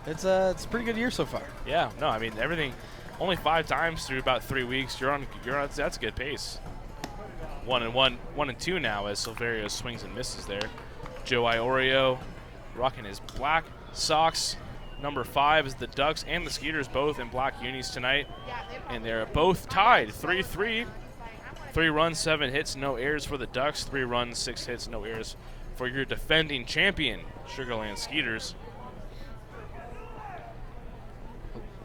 It's a pretty good year so far. Yeah, no, I mean everything. Only 5 times through about 3 weeks. You're on. That's a good pace. 1 and 2 now as Silverio swings and misses there. Joe Iorio rocking his black socks. Number 5 is the Ducks and the Skeeters both in black unis tonight, and they're both tied 3-3. 3 runs, 7 hits, no errors for the Ducks. 3 runs, 6 hits, no errors for your defending champion, Sugarland Skeeters.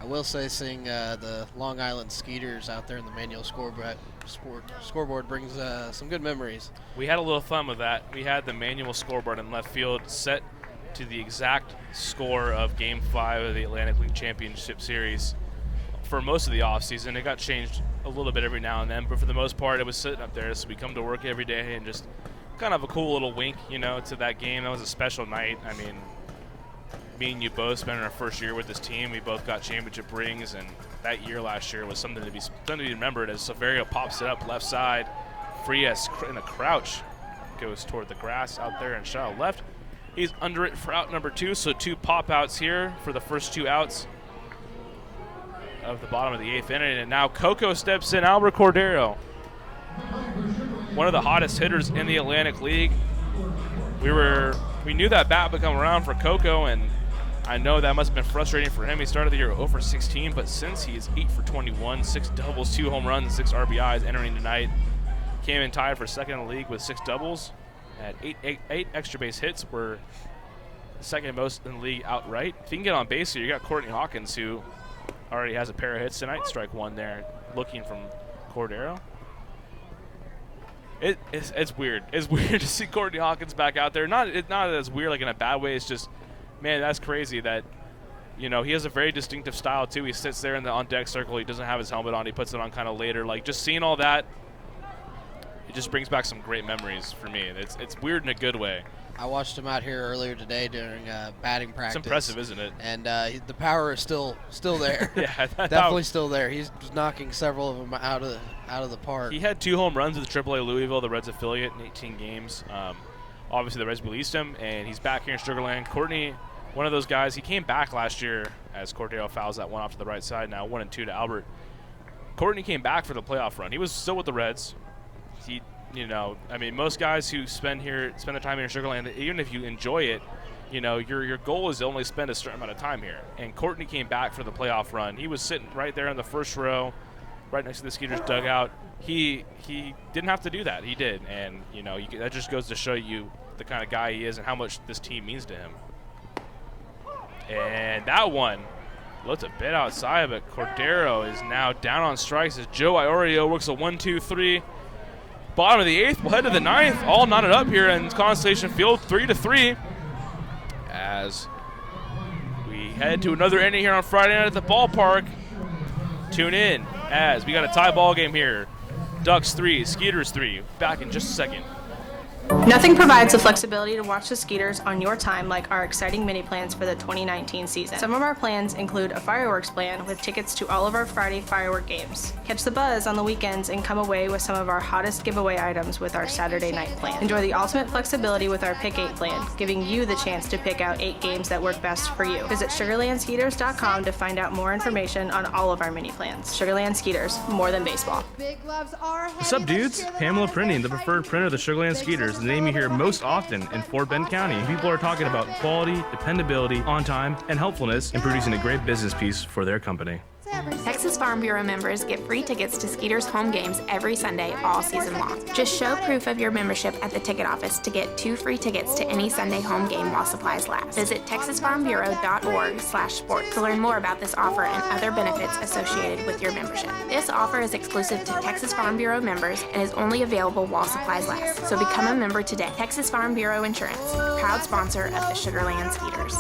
I will say seeing the Long Island Skeeters out there in the manual scoreboard brings some good memories. We had a little fun with that. We had the manual scoreboard in left field set to the exact score of Game 5 of the Atlantic League Championship Series for most of the offseason. It got changed a little bit every now and then, but for the most part, it was sitting up there. So we come to work every day and just kind of a cool little wink, to that game. That was a special night. I mean, me and you both spent our first year with this team. We both got championship rings, and that year last year was something to be remembered as Silverio pops it up left side. Frias in a crouch goes toward the grass out there and shot out left. He's under it for out number 2, so 2 pop outs here for the first 2 outs of the bottom of the 8th inning. And now Coco steps in, Albert Cordero, one of the hottest hitters in the Atlantic League. We knew that bat would come around for Coco, and I know that must have been frustrating for him. He started the year 0 for 16, but since he is 8 for 21, 6 doubles, 2 home runs, and 6 RBIs entering tonight, came in tied for second in the league with 6 doubles. At 8 extra base hits, were second most in the league outright. If you can get on base here, you got Courtney Hawkins, who already has a pair of hits tonight. Strike 1 there, looking from Cordero. It's weird. It's weird to see Courtney Hawkins back out there. Not as weird like in a bad way. It's just, man, that's crazy that, he has a very distinctive style too. He sits there in the on-deck circle. He doesn't have his helmet on. He puts it on kind of later. Like, just seeing all that, it just brings back some great memories for me. It's weird in a good way. I watched him out here earlier today during batting practice. It's impressive, isn't it? And the power is still there. Yeah, definitely still there. He's knocking several of them out of the park. He had 2 home runs with AAA Louisville, the Reds affiliate, in 18 games. Obviously, the Reds released him, and he's back here in Sugarland. Courtney, one of those guys. He came back last year as Cordero fouls that one off to the right side. Now 1-2 to Albert. Courtney came back for the playoff run. He was still with the Reds. He, most guys who spend their time here in Sugarland, even if you enjoy it, your goal is to only spend a certain amount of time here. And Courtney came back for the playoff run. He was sitting right there in the first row, right next to the Skeeters dugout. He didn't have to do that. He did, and that just goes to show you the kind of guy he is and how much this team means to him. And that one looked a bit outside, but Cordero is now down on strikes as Joe Iorio works a 1-2-3. Bottom of the 8th, we'll head to the 9th. All knotted up here in Constellation Field, 3-3. As we head to another inning here on Friday night at the ballpark. Tune in as we got a tie ball game here. Ducks 3, Skeeters 3. Back in just a second. Nothing provides the flexibility to watch the Skeeters on your time like our exciting mini plans for the 2019 season. Some of our plans include a fireworks plan with tickets to all of our Friday firework games. Catch the buzz on the weekends and come away with some of our hottest giveaway items with our Saturday night plan. Enjoy the ultimate flexibility with our Pick 8 plan, giving you the chance to pick out 8 games that work best for you. Visit SugarlandSkeeters.com to find out more information on all of our mini plans. Sugarland Skeeters, more than baseball. What's up, dudes? Pamela Printing, the preferred printer of the Sugarland Skeeters, the name you hear most often in Fort Bend County. People are talking about quality, dependability, on time, and helpfulness in producing a great business piece for their company. Texas Farm Bureau members get free tickets to Skeeters home games every Sunday all season long. Just show proof of your membership at the ticket office to get 2 free tickets to any Sunday home game while supplies last. Visit texasfarmbureau.org/sport to learn more about this offer and other benefits associated with your membership. This offer is exclusive to Texas Farm Bureau members and is only available while supplies last. So become a member today. Texas Farm Bureau Insurance, proud sponsor of the Sugarland Skeeters.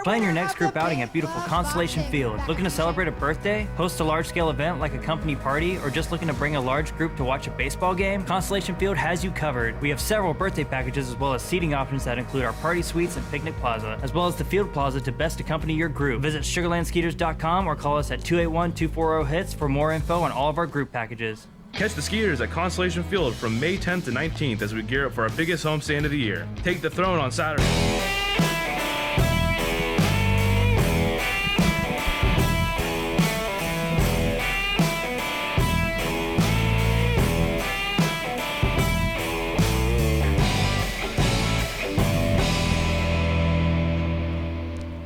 Plan your next group outing at beautiful Constellation Field. Looking to celebrate a birthday, host a large-scale event like a company party, or just looking to bring a large group to watch a baseball game? Constellation Field has you covered. We have several birthday packages as well as seating options that include our party suites and picnic plaza, as well as the field plaza to best accompany your group. Visit SugarlandSkeeters.com or call us at 281-240-HITS for more info on all of our group packages. Catch the Skeeters at Constellation Field from May 10th to 19th as we gear up for our biggest homestand of the year. Take the throne on Saturday.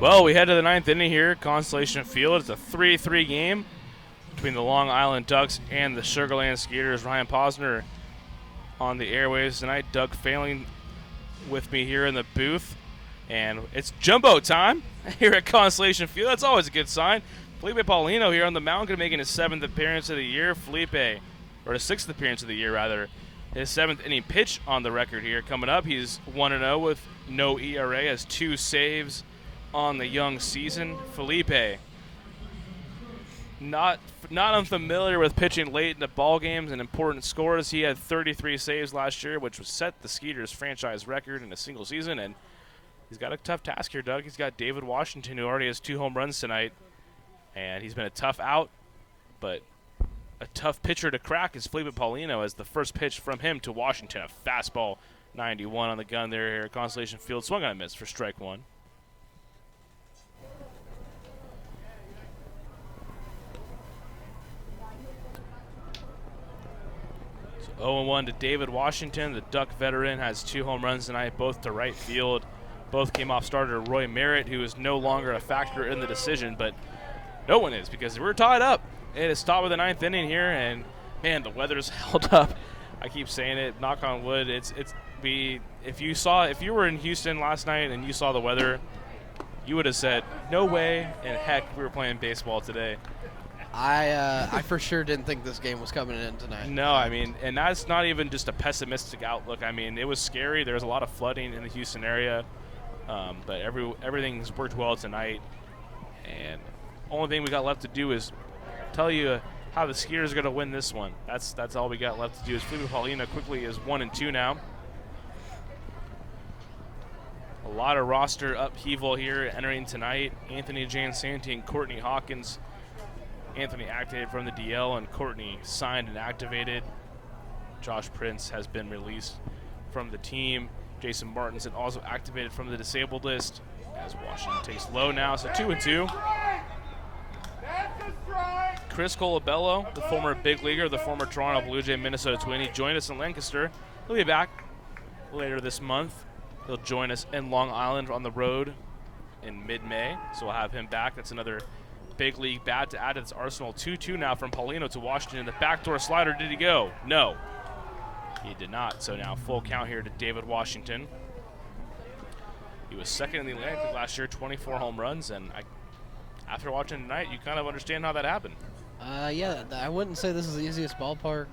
Well, we head to the 9th inning here at Constellation Field. It's a 3-3 game between the Long Island Ducks and the Sugarland Skeeters. Ryan Posner on the airwaves tonight. Doug Failing with me here in the booth. And it's jumbo time here at Constellation Field. That's always a good sign. Felipe Paulino here on the mound, going to make his 7th appearance of the year. Felipe, or his 6th appearance of the year, rather. His 7th inning pitch on the record here. Coming up, he's 1-0 with no ERA, has 2 saves on the young season. Felipe, not unfamiliar with pitching late in the ball games and important scores. He had 33 saves last year, which was set the Skeeters franchise record in a single season, and he's got a tough task here, Doug. He's got David Washington, who already has 2 home runs tonight, and he's been a tough out, but a tough pitcher to crack is Felipe Paulino, as the first pitch from him to Washington, a fastball 91 on the gun there here at Constellation Field. Swung on a miss for strike 1. 0-1 to David Washington. The Duck veteran has 2 home runs tonight, both to right field. Both came off starter Roy Merritt, who is no longer a factor in the decision, but no one is, because we're tied up. It is top of the 9th inning here, and man, the weather's held up. I keep saying it, knock on wood. If you were in Houston last night and you saw the weather, you would have said, no way in heck we were playing baseball today. I for sure didn't think this game was coming in tonight. No, I mean, and that's not even just a pessimistic outlook. I mean, it was scary. There was a lot of flooding in the Houston area, but everything's worked well tonight. And only thing we got left to do is tell you how the Skeeters are going to win this one. That's all we got left to do. Is Felipe Paulino quickly is 1-2 now. A lot of roster upheaval here entering tonight. Anthony Jansanti and Courtney Hawkins. Anthony activated from the DL, and Courtney signed and activated. Josh Prince has been released from the team. Jason Martinson also activated from the disabled list, as Washington takes low now, so 2-2. Chris Colabello, the former big leaguer, the former Toronto Blue Jay, Minnesota Twin, he joined us in Lancaster. He'll be back later this month. He'll join us in Long Island on the road in mid-May, so we'll have him back. That's another big league bat to add to this arsenal. 2-2 now from Paulino to Washington. The backdoor slider, did he go? No, he did not. So now full count here to David Washington. He was second in the Atlantic last year, 24 home runs, and after watching tonight, you kind of understand how that happened. Yeah, I wouldn't say this is the easiest ballpark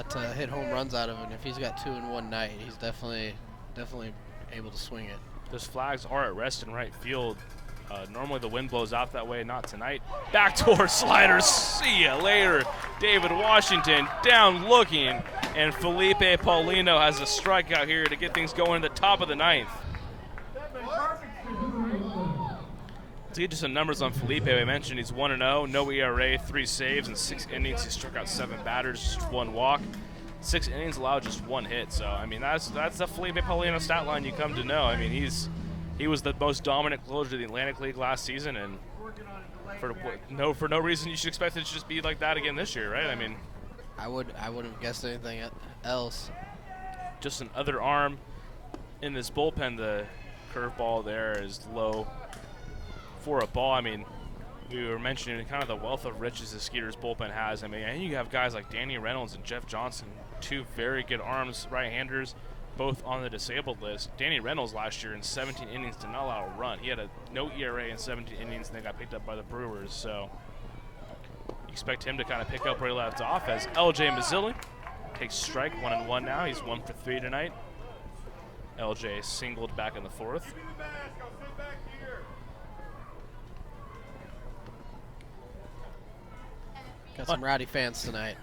to hit home runs out of, and if he's got 2 in one night, he's definitely able to swing it. Those flags are at rest in right field. Normally the wind blows out that way, not tonight. Backdoor slider, see ya later. David Washington down looking, And Felipe Paulino has a strikeout here to get things going in the top of the ninth. To get you some numbers on Felipe, I mentioned he's 1-0, no ERA, 3 saves, in 6 innings. He struck out 7 batters, just 1 walk. 6 innings allowed, just 1 hit. So, I mean, that's the Felipe Paulino stat line you come to know. I mean, he was the most dominant closer of the Atlantic League last season, and for no reason you should expect it to just be like that again this year, right? I mean, I wouldn't have guessed anything else. Just an other arm in this bullpen. The curveball there is low for a ball. I mean, we were mentioning kind of the wealth of riches the Skeeters bullpen has. I mean, and you have guys like Danny Reynolds and Jeff Johnson, 2 very good arms, right-handers, both on the disabled list. Danny Reynolds last year in 17 innings did not allow a run. He had no ERA in 17 innings, and they got picked up by the Brewers. So you expect him to kind of pick up where he left off as LJ Mazzilli takes strike, 1-1 now. He's 1 for 3 tonight. LJ singled back in the 4th. Got some rowdy fans tonight.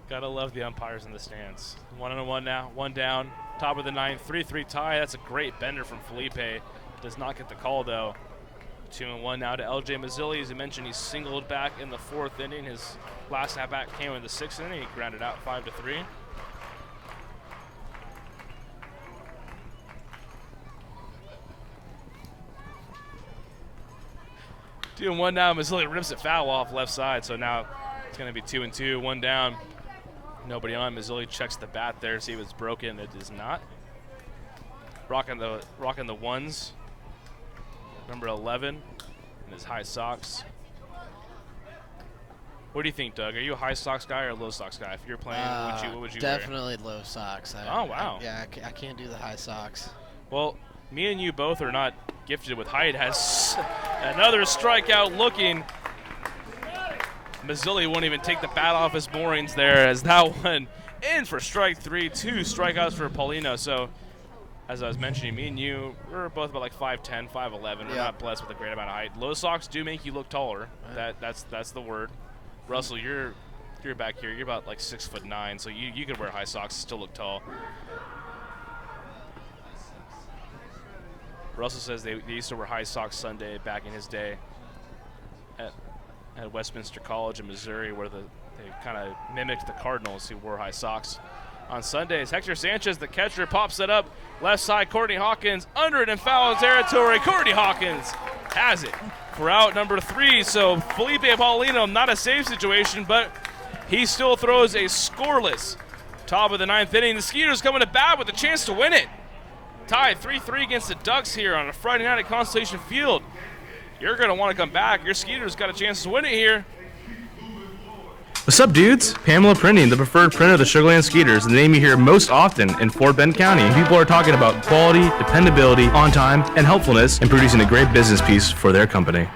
Gotta love the umpires in the stands. 1-1 now, 1 down, top of the 9th, 3-3 tie. That's a great bender from Felipe. Does not get the call though. 2-1 now to LJ Mazzilli. As I mentioned, he singled back in the 4th inning. His last at bat came in the 6th inning. He grounded out 5-3. Two and 1 now. Mazzilli rips it foul off left side, so now it's going to be 2-2, 1 down. Nobody on. Mazzilli checks the bat there, see if it's broken. It is not. Rocking the ones. Number 11 in his high socks. What do you think, Doug? Are you a high socks guy or a low socks guy? If you're playing, what would you wear? Definitely low socks. Oh, wow. I can't do the high socks. Well, me and you both are not gifted with height. Has another strikeout looking. Mazzilli won't even take the bat off his moorings there as that one in for strike 3. 2 strikeouts for Paulino. So, as I was mentioning, me and you, we're both about like 5'10", 5'11". We're not blessed with a great amount of height. Low socks do make you look taller. That's the word. Russell, you're back here. You're about like 6'9", so you could wear high socks and still look tall. Russell says they used to wear high socks Sunday back in his day at Westminster College in Missouri, where they kind of mimicked the Cardinals who wore high socks on Sundays. Hector Sanchez, the catcher, pops it up left side. Courtney Hawkins under it in foul territory. Courtney Hawkins has it for out number 3. So Felipe Paulino, not a save situation, but he still throws a scoreless top of the 9th inning. The Skeeters coming to bat with a chance to win it. Tied 3-3 against the Ducks here on a Friday night at Constellation Field. You're going to want to come back. Your Skeeters got a chance to win it here. What's up, dudes? Pamela Printing, the preferred printer of the Sugarland Skeeters, the name you hear most often in Fort Bend County. People are talking about quality, dependability, on time, and helpfulness in producing a great business piece for their company.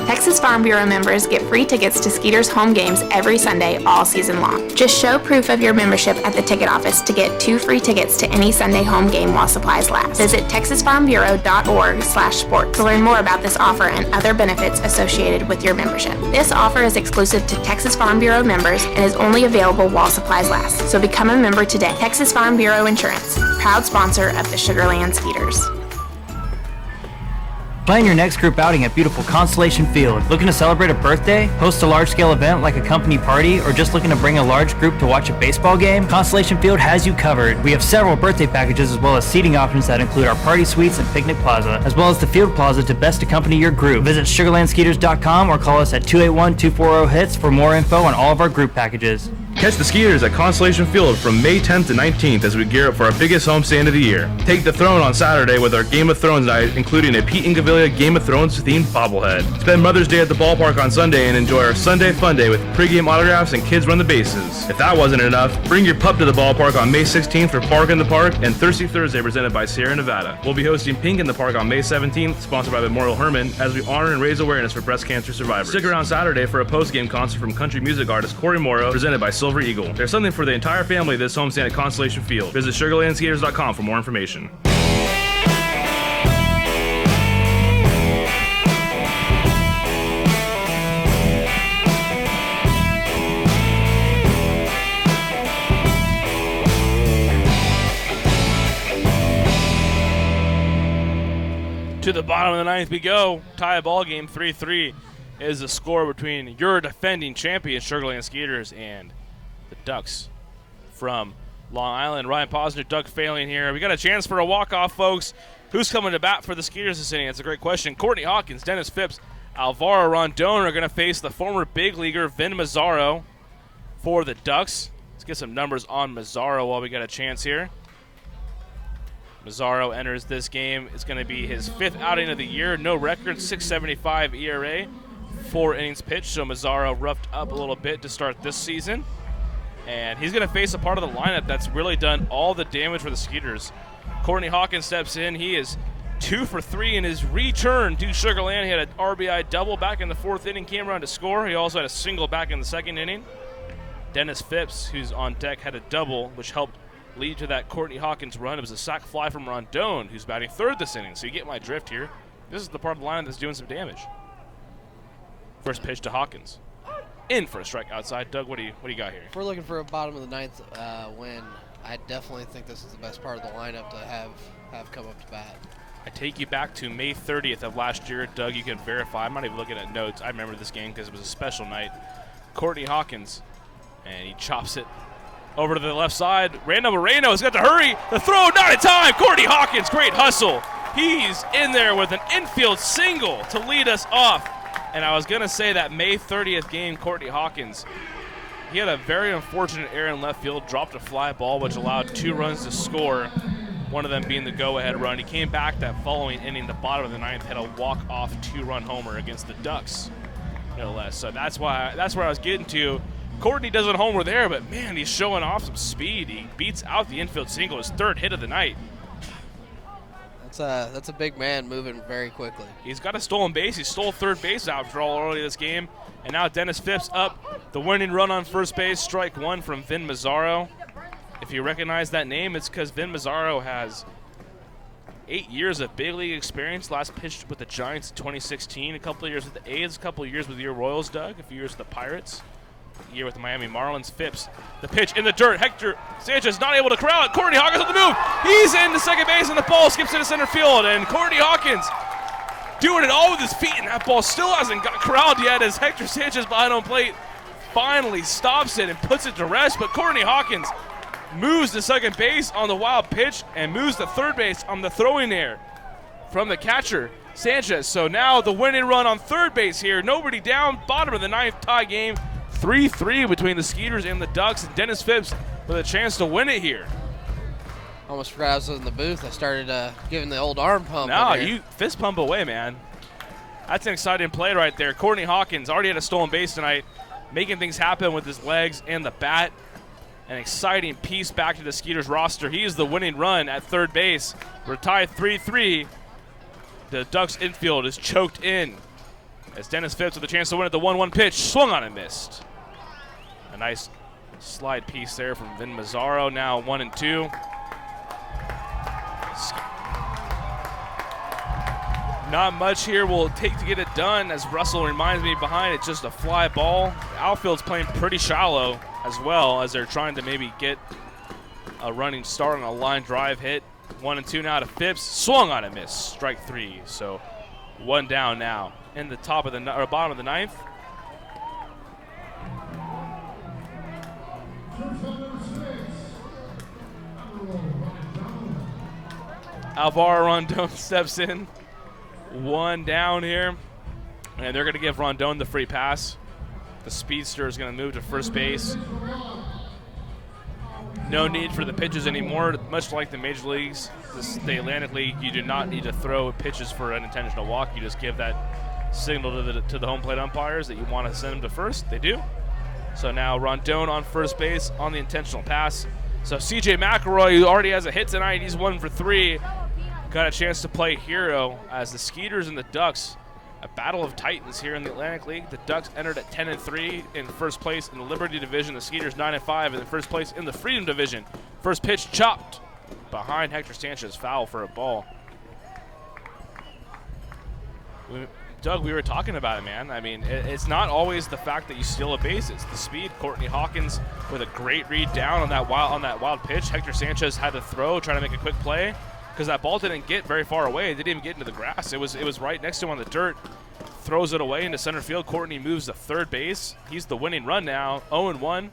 Texas Farm Bureau members get free tickets to Skeeters home games every Sunday all season long. Just show proof of your membership at the ticket office to get 2 free tickets to any Sunday home game while supplies last. Visit texasfarmbureau.org/sports to learn more about this offer and other benefits associated with your membership. This offer is exclusive to Texas Farm Bureau members and is only available while supplies last. So become a member today. Texas Farm Bureau Insurance, proud sponsor of the Sugarland Skeeters. Plan your next group outing at beautiful Constellation Field. Looking to celebrate a birthday, host a large-scale event like a company party, or just looking to bring a large group to watch a baseball game? Constellation Field has you covered. We have several birthday packages as well as seating options that include our party suites and picnic plaza, as well as the field plaza to best accompany your group. Visit sugarlandskeeters.com or call us at 281-240-HITS for more info on all of our group packages. Catch the Skeeters at Constellation Field from May 10th to 19th as we gear up for our biggest homestand of the year. Take the throne on Saturday with our Game of Thrones night, including a Pete Incaviglia Game of Thrones themed bobblehead. Spend Mother's Day at the ballpark on Sunday and enjoy our Sunday Fun Day with pregame autographs and kids run the bases. If that wasn't enough, bring your pup to the ballpark on May 16th for Park in the Park and Thirsty Thursday presented by Sierra Nevada. We'll be hosting Pink in the Park on May 17th, sponsored by Memorial Hermann, as we honor and raise awareness for breast cancer survivors. Stick around Saturday for a post-game concert from country music artist Corey Morrow, presented by Silver Eagle. There's something for the entire family this homestand at Constellation Field. Visit sugarlandskeeters.com for more information. To the bottom of the ninth we go. Tie a ball game. 3-3 is the score between your defending champion, Sugarland Skeeters, and the Ducks from Long Island. Ryan Posner, Doug Failing here. We got a chance for a walk-off, folks. Who's coming to bat for the Skeeters this inning? That's a great question. Courtney Hawkins, Dennis Phipps, Alvaro Rondon are going to face the former big leaguer Vin Mazzaro for the Ducks. Let's get some numbers on Mazzaro while we got a chance here. Mazzaro enters this game. It's going to be his 5th outing of the year. No record, 6.75 ERA, 4 innings pitched. So Mazzaro roughed up a little bit to start this season. And he's going to face a part of the lineup that's really done all the damage for the Skeeters. Courtney Hawkins steps in. He is 2 for 3 in his return to Sugarland. He had an RBI double back in the 4th inning, came around to score. He also had a single back in the 2nd inning. Dennis Phipps, who's on deck, had a double, which helped lead to that Courtney Hawkins run. It was a sac fly from Rondon, who's batting 3rd this inning. So you get my drift here. This is the part of the lineup that's doing some damage. First pitch to Hawkins. In for a strike outside. Doug, what do you got here? If we're looking for a bottom of the ninth win, I definitely think this is the best part of the lineup to have come up to bat. I take you back to May 30th of last year. Doug, you can verify. I'm not even looking at notes. I remember this game because it was a special night. Courtney Hawkins, and he chops it over to the left side. Randall Moreno has got to hurry. The throw, not in time. Courtney Hawkins, great hustle. He's in there with an infield single to lead us off. And I was going to say that May 30th game, Courtney Hawkins, he had a very unfortunate error in left field, dropped a fly ball, which allowed 2 runs to score, one of them being the go-ahead run. He came back that following inning, the bottom of the 9th, had a walk-off 2-run homer against the Ducks, no less. So that's where I was getting to. Courtney doesn't homer there, but man, he's showing off some speed. He beats out the infield single, his 3rd hit of the night. That's a big man moving very quickly. He's got a stolen base. He stole 3rd base after all early this game. And now Dennis Phipps up. The winning run on first base. Strike 1 from Vin Mazzaro. If you recognize that name, it's because Vin Mazzaro has 8 years of big league experience. Last pitched with the Giants in 2016. A couple of years with the A's. A couple of years with your Royals, Doug. A few years with the Pirates. A year with the Miami Marlins. Phipps, the pitch in the dirt. Hector Sanchez not able to corral it. Courtney Hawkins on the move. He's into second base, and the ball skips into center field. And Courtney Hawkins doing it all with his feet, and that ball still hasn't got corralled yet as Hector Sanchez behind home plate finally stops it and puts it to rest. But Courtney Hawkins moves to second base on the wild pitch and moves to third base on the throwing error from the catcher, Sanchez. So now the winning run on third base here. Nobody down. Bottom of the 9th, tie game. 3-3 between the Skeeters and the Ducks, and Dennis Phipps with a chance to win it here. Almost forgot I was in the booth. I started giving the old arm pump. No, you fist pump away, man. That's an exciting play right there. Courtney Hawkins already had a stolen base tonight, making things happen with his legs and the bat. An exciting piece back to the Skeeters roster. He is the winning run at third base. We're tied 3-3. The Ducks infield is choked in as Dennis Phipps with a chance to win at the 1-1 pitch. Swung on and missed. A nice slide piece there from Vin Mazzaro. Now 1-2. Not much here will take to get it done, as Russell reminds me behind. It's just a fly ball. The outfield's playing pretty shallow as well, as they're trying to maybe get a running start on a line drive hit. 1-2 now to Phipps. Swung on and missed. Strike 3. So 1 down now in the top of the bottom of the 9th. Alvaro Rondon steps in. 1 down here. And they're going to give Rondon the free pass. The speedster is going to move to first base. No need for the pitches anymore. Much like the major leagues, the Atlantic League, you do not need to throw pitches for an intentional walk. You just give that signal to the home plate umpires that you want to send them to first. They do. So now Rondon on first base on the intentional pass. So CJ McElroy, who already has a hit tonight, he's 1 for 3. Got a chance to play hero as the Skeeters and the Ducks, a battle of titans here in the Atlantic League. The Ducks entered at 10-3 in first place in the Liberty Division. The Skeeters 9-5 in first place in the Freedom Division. First pitch chopped behind Hector Sanchez, foul for a ball. Doug, we were talking about it, man. I mean, it's not always the fact that you steal a base; it's the speed. Courtney Hawkins with a great read down on that wild pitch. Hector Sanchez had to throw, trying to make a quick play. because that ball didn't get very far away. It didn't even get into the grass. It was right next to him on the dirt. Throws it away into center field. Courtney moves to third base. He's the winning run now. 0-1.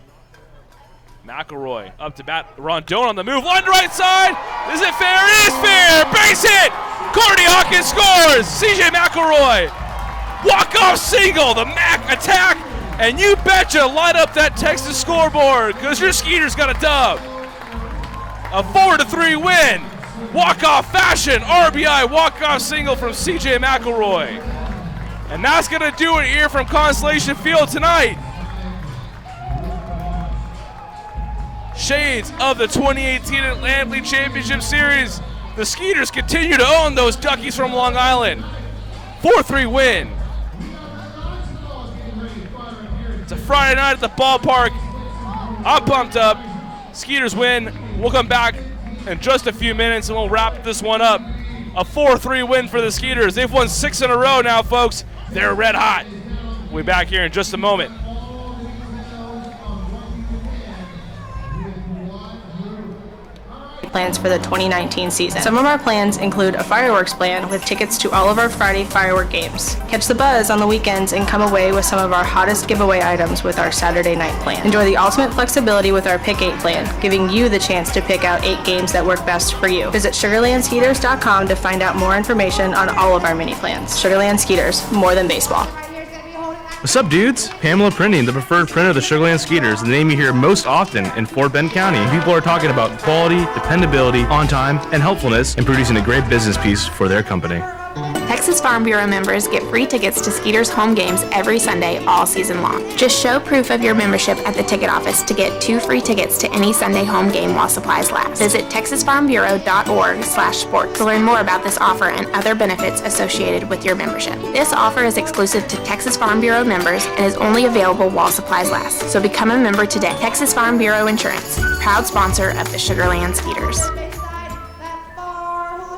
McElroy up to bat. Rondon on the move. Line to right side. Is it fair? It is fair. Base hit. Courtney Hawkins scores. CJ McElroy. Walk-off single. The Mac attack. And you betcha light up that Texas scoreboard because your Skeeters got a dub. A 4-3 win. Walk-off fashion. RBI walk-off single from CJ McElroy. And that's going to do it here from Constellation Field tonight. Shades of the 2018 Atlantic League Championship Series. The Skeeters continue to own those Duckies from Long Island. 4-3 win. It's a Friday night at the ballpark. I'm pumped up. Skeeters win. We'll come back in just a few minutes and we'll wrap this one up. A 4-3 win for the Skeeters. They've won 6 in a row now, folks. They're red hot. We'll be back here in just a moment. Plans for the 2019 season. Some of our plans include a fireworks plan with tickets to all of our Friday firework games. Catch the buzz on the weekends and come away with some of our hottest giveaway items with our Saturday night plan. Enjoy the ultimate flexibility with our Pick 8 plan, giving you the chance to pick out 8 games that work best for you. Visit SugarlandSkeeters.com to find out more information on all of our mini plans. Sugarland Skeeters, more than baseball. What's up, dudes? Pamela Printing, the preferred printer of the Sugarland Skeeters, the name you hear most often in Fort Bend County. People are talking about quality, dependability, on time, and helpfulness in producing a great business piece for their company. Texas Farm Bureau members get free tickets to Skeeters home games every Sunday all season long. Just show proof of your membership at the ticket office to get 2 free tickets to any Sunday home game while supplies last. Visit texasfarmbureau.org/sports to learn more about this offer and other benefits associated with your membership. This offer is exclusive to Texas Farm Bureau members and is only available while supplies last. So become a member today. Texas Farm Bureau Insurance, proud sponsor of the Sugarland Skeeters.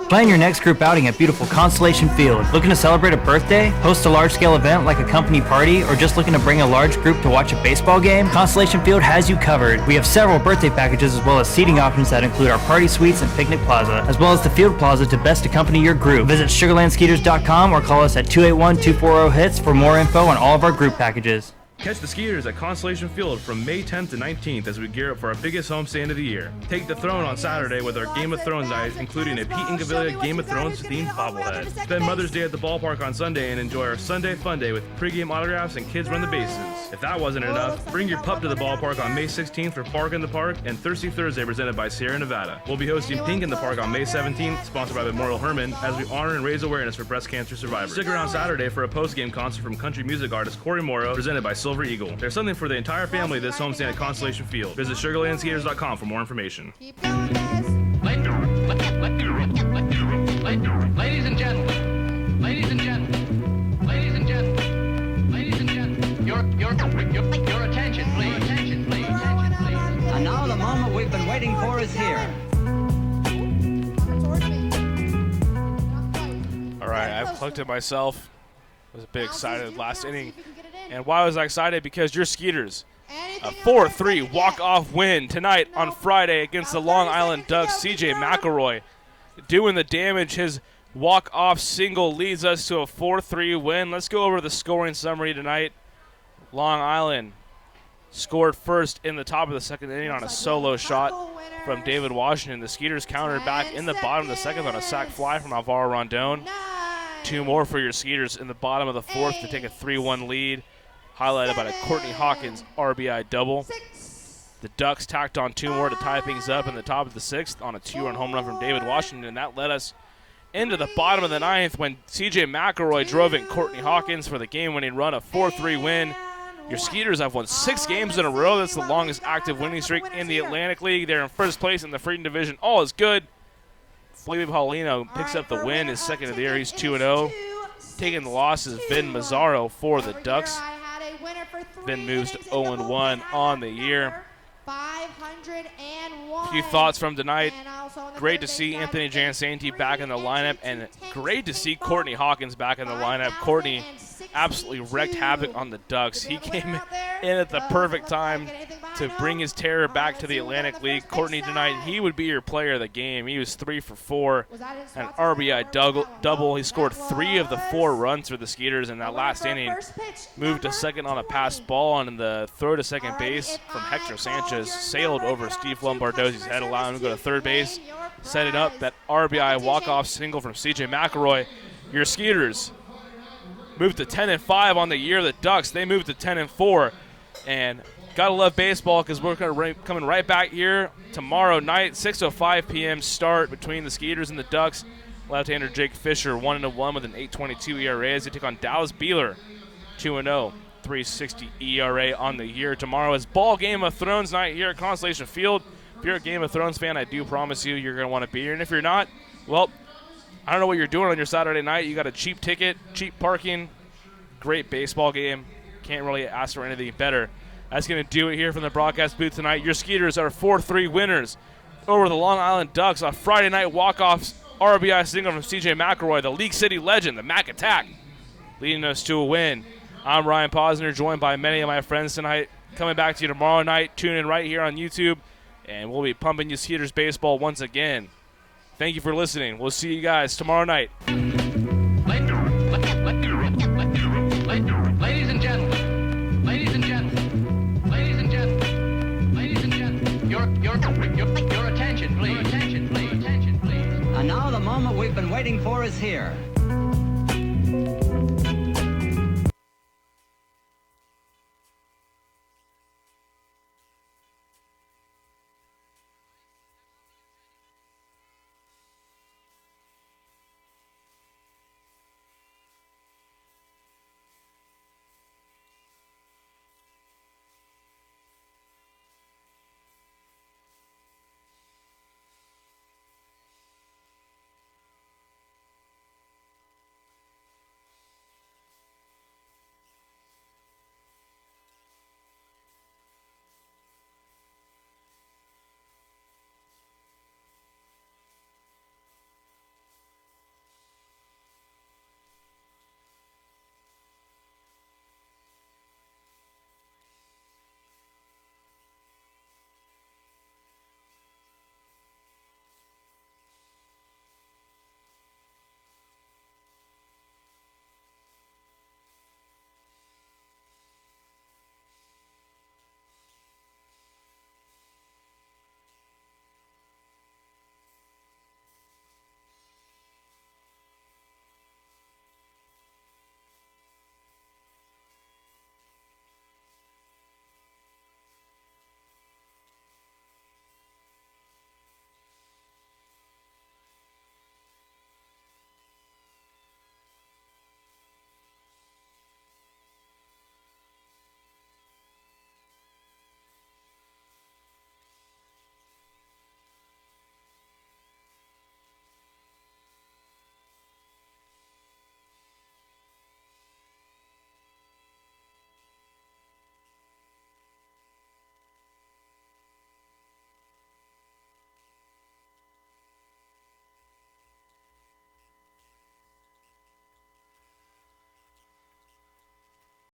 Plan your next group outing at beautiful Constellation Field. Looking to celebrate a birthday, host a large-scale event like a company party, or just looking to bring a large group to watch a baseball game? Constellation Field has you covered. We have several birthday packages as well as seating options that include our party suites and picnic plaza, as well as the field plaza to best accompany your group. Visit SugarlandSkeeters.com or call us at 281-240-HITS for more info on all of our group packages. Catch the Skeeters at Constellation Field from May 10th to 19th as we gear up for our biggest homestand of the year. Take the throne on Saturday with our Game of Thrones night, including a Pete Incaviglia Game of Thrones themed bobblehead. Spend Mother's Day at the ballpark on Sunday and enjoy our Sunday Fun Day with pregame autographs and kids run the bases. If that wasn't enough, bring your pup to the ballpark on May 16th for Park in the Park and Thirsty Thursday presented by Sierra Nevada. We'll be hosting Pink in the Park on May 17th, sponsored by Memorial Hermann, as we honor and raise awareness for breast cancer survivors. Stick around Saturday for a post-game concert from country music artist Corey Morrow, presented by Silver Eagle. There's something for the entire family this homestand at Constellation Field. Visit SugarlandSkeeters.com for more information. Ladies and gentlemen, your attention, please. And now the moment we've been waiting for is here. All right, I've plugged it myself. I was a bit excited last inning. And why was I excited? Because your Skeeters, a 4-3 walk-off win tonight on Friday against the Long Island Ducks. CJ McElroy doing the damage. His walk-off single leads us to a 4-3 win. Let's go over the scoring summary tonight. Long Island scored first in the top of the second inning on a solo shot from David Washington. The Skeeters countered back in the bottom of the second on a sac fly from Alvaro Rondon. 2 more for your Skeeters in the bottom of the fourth to take a 3-1 lead, highlighted by a Courtney Hawkins RBI double. The Ducks tacked on 2 more to tie things up in the top of the sixth on a 2-run home run from David Washington, and that led us into the bottom of the ninth when CJ McElroy drove in Courtney Hawkins for the game-winning run, a 4-3 win. Your Skeeters have won 6 games in a row. That's the longest active winning streak in the Atlantic League. They're in first place in the Freedom Division. All is good. Felipe Paulino picks up the win, his second of the year. He's 2-0. Taking the loss is Vin Mazzaro for the Ducks. Vin moves to 0-1 on the year. A few thoughts from tonight. Great to see Anthony Jansanti back in the lineup, and great to see Courtney Hawkins back in the lineup. Courtney absolutely wreaked havoc on the Ducks. He came in at the perfect time. to bring his terror back to the Atlantic League. Courtney tonight, he would be your player of the game. He was 3 for 4, an RBI double. He scored 3 of the 4 runs for the Skeeters in that last inning. Moved to second on a passed ball, and in the throw to second base from Hector Sanchez sailed over Steve Lombardozzi's head, allowing him to go to third base. Set it up, that RBI walk-off single from CJ McElroy. Your Skeeters moved to 10-5 on the year. The Ducks, they moved to 10-4. And gotta love baseball because we're coming right back here tomorrow night, 6:05 p.m. start between the Skeeters and the Ducks. Left-hander Jake Fisher, 1-1 with an 8.22 ERA as they take on Dallas Beeler, 2-0, 3.60 ERA on the year. Tomorrow is Ball Game of Thrones night here at Constellation Field. If you're a Game of Thrones fan, I do promise you you're going to want to be here. And if you're not, well, I don't know what you're doing on your Saturday night. You got a cheap ticket, cheap parking, great baseball game. Can't really ask for anything better. That's going to do it here from the broadcast booth tonight. Your Skeeters are 4-3 winners over the Long Island Ducks. A Friday night walk-off RBI single from CJ McElroy, the League City legend, the Mac Attack, leading us to a win. I'm Ryan Posner, joined by many of my friends tonight. Coming back to you tomorrow night. Tune in right here on YouTube, and we'll be pumping you Skeeters baseball once again. Thank you for listening. We'll see you guys tomorrow night. Ladies and gentlemen, ladies and gentlemen, ladies and gentlemen, ladies and gentlemen, your attention, please. Attention, please. Attention, please. And now the moment we've been waiting for is here.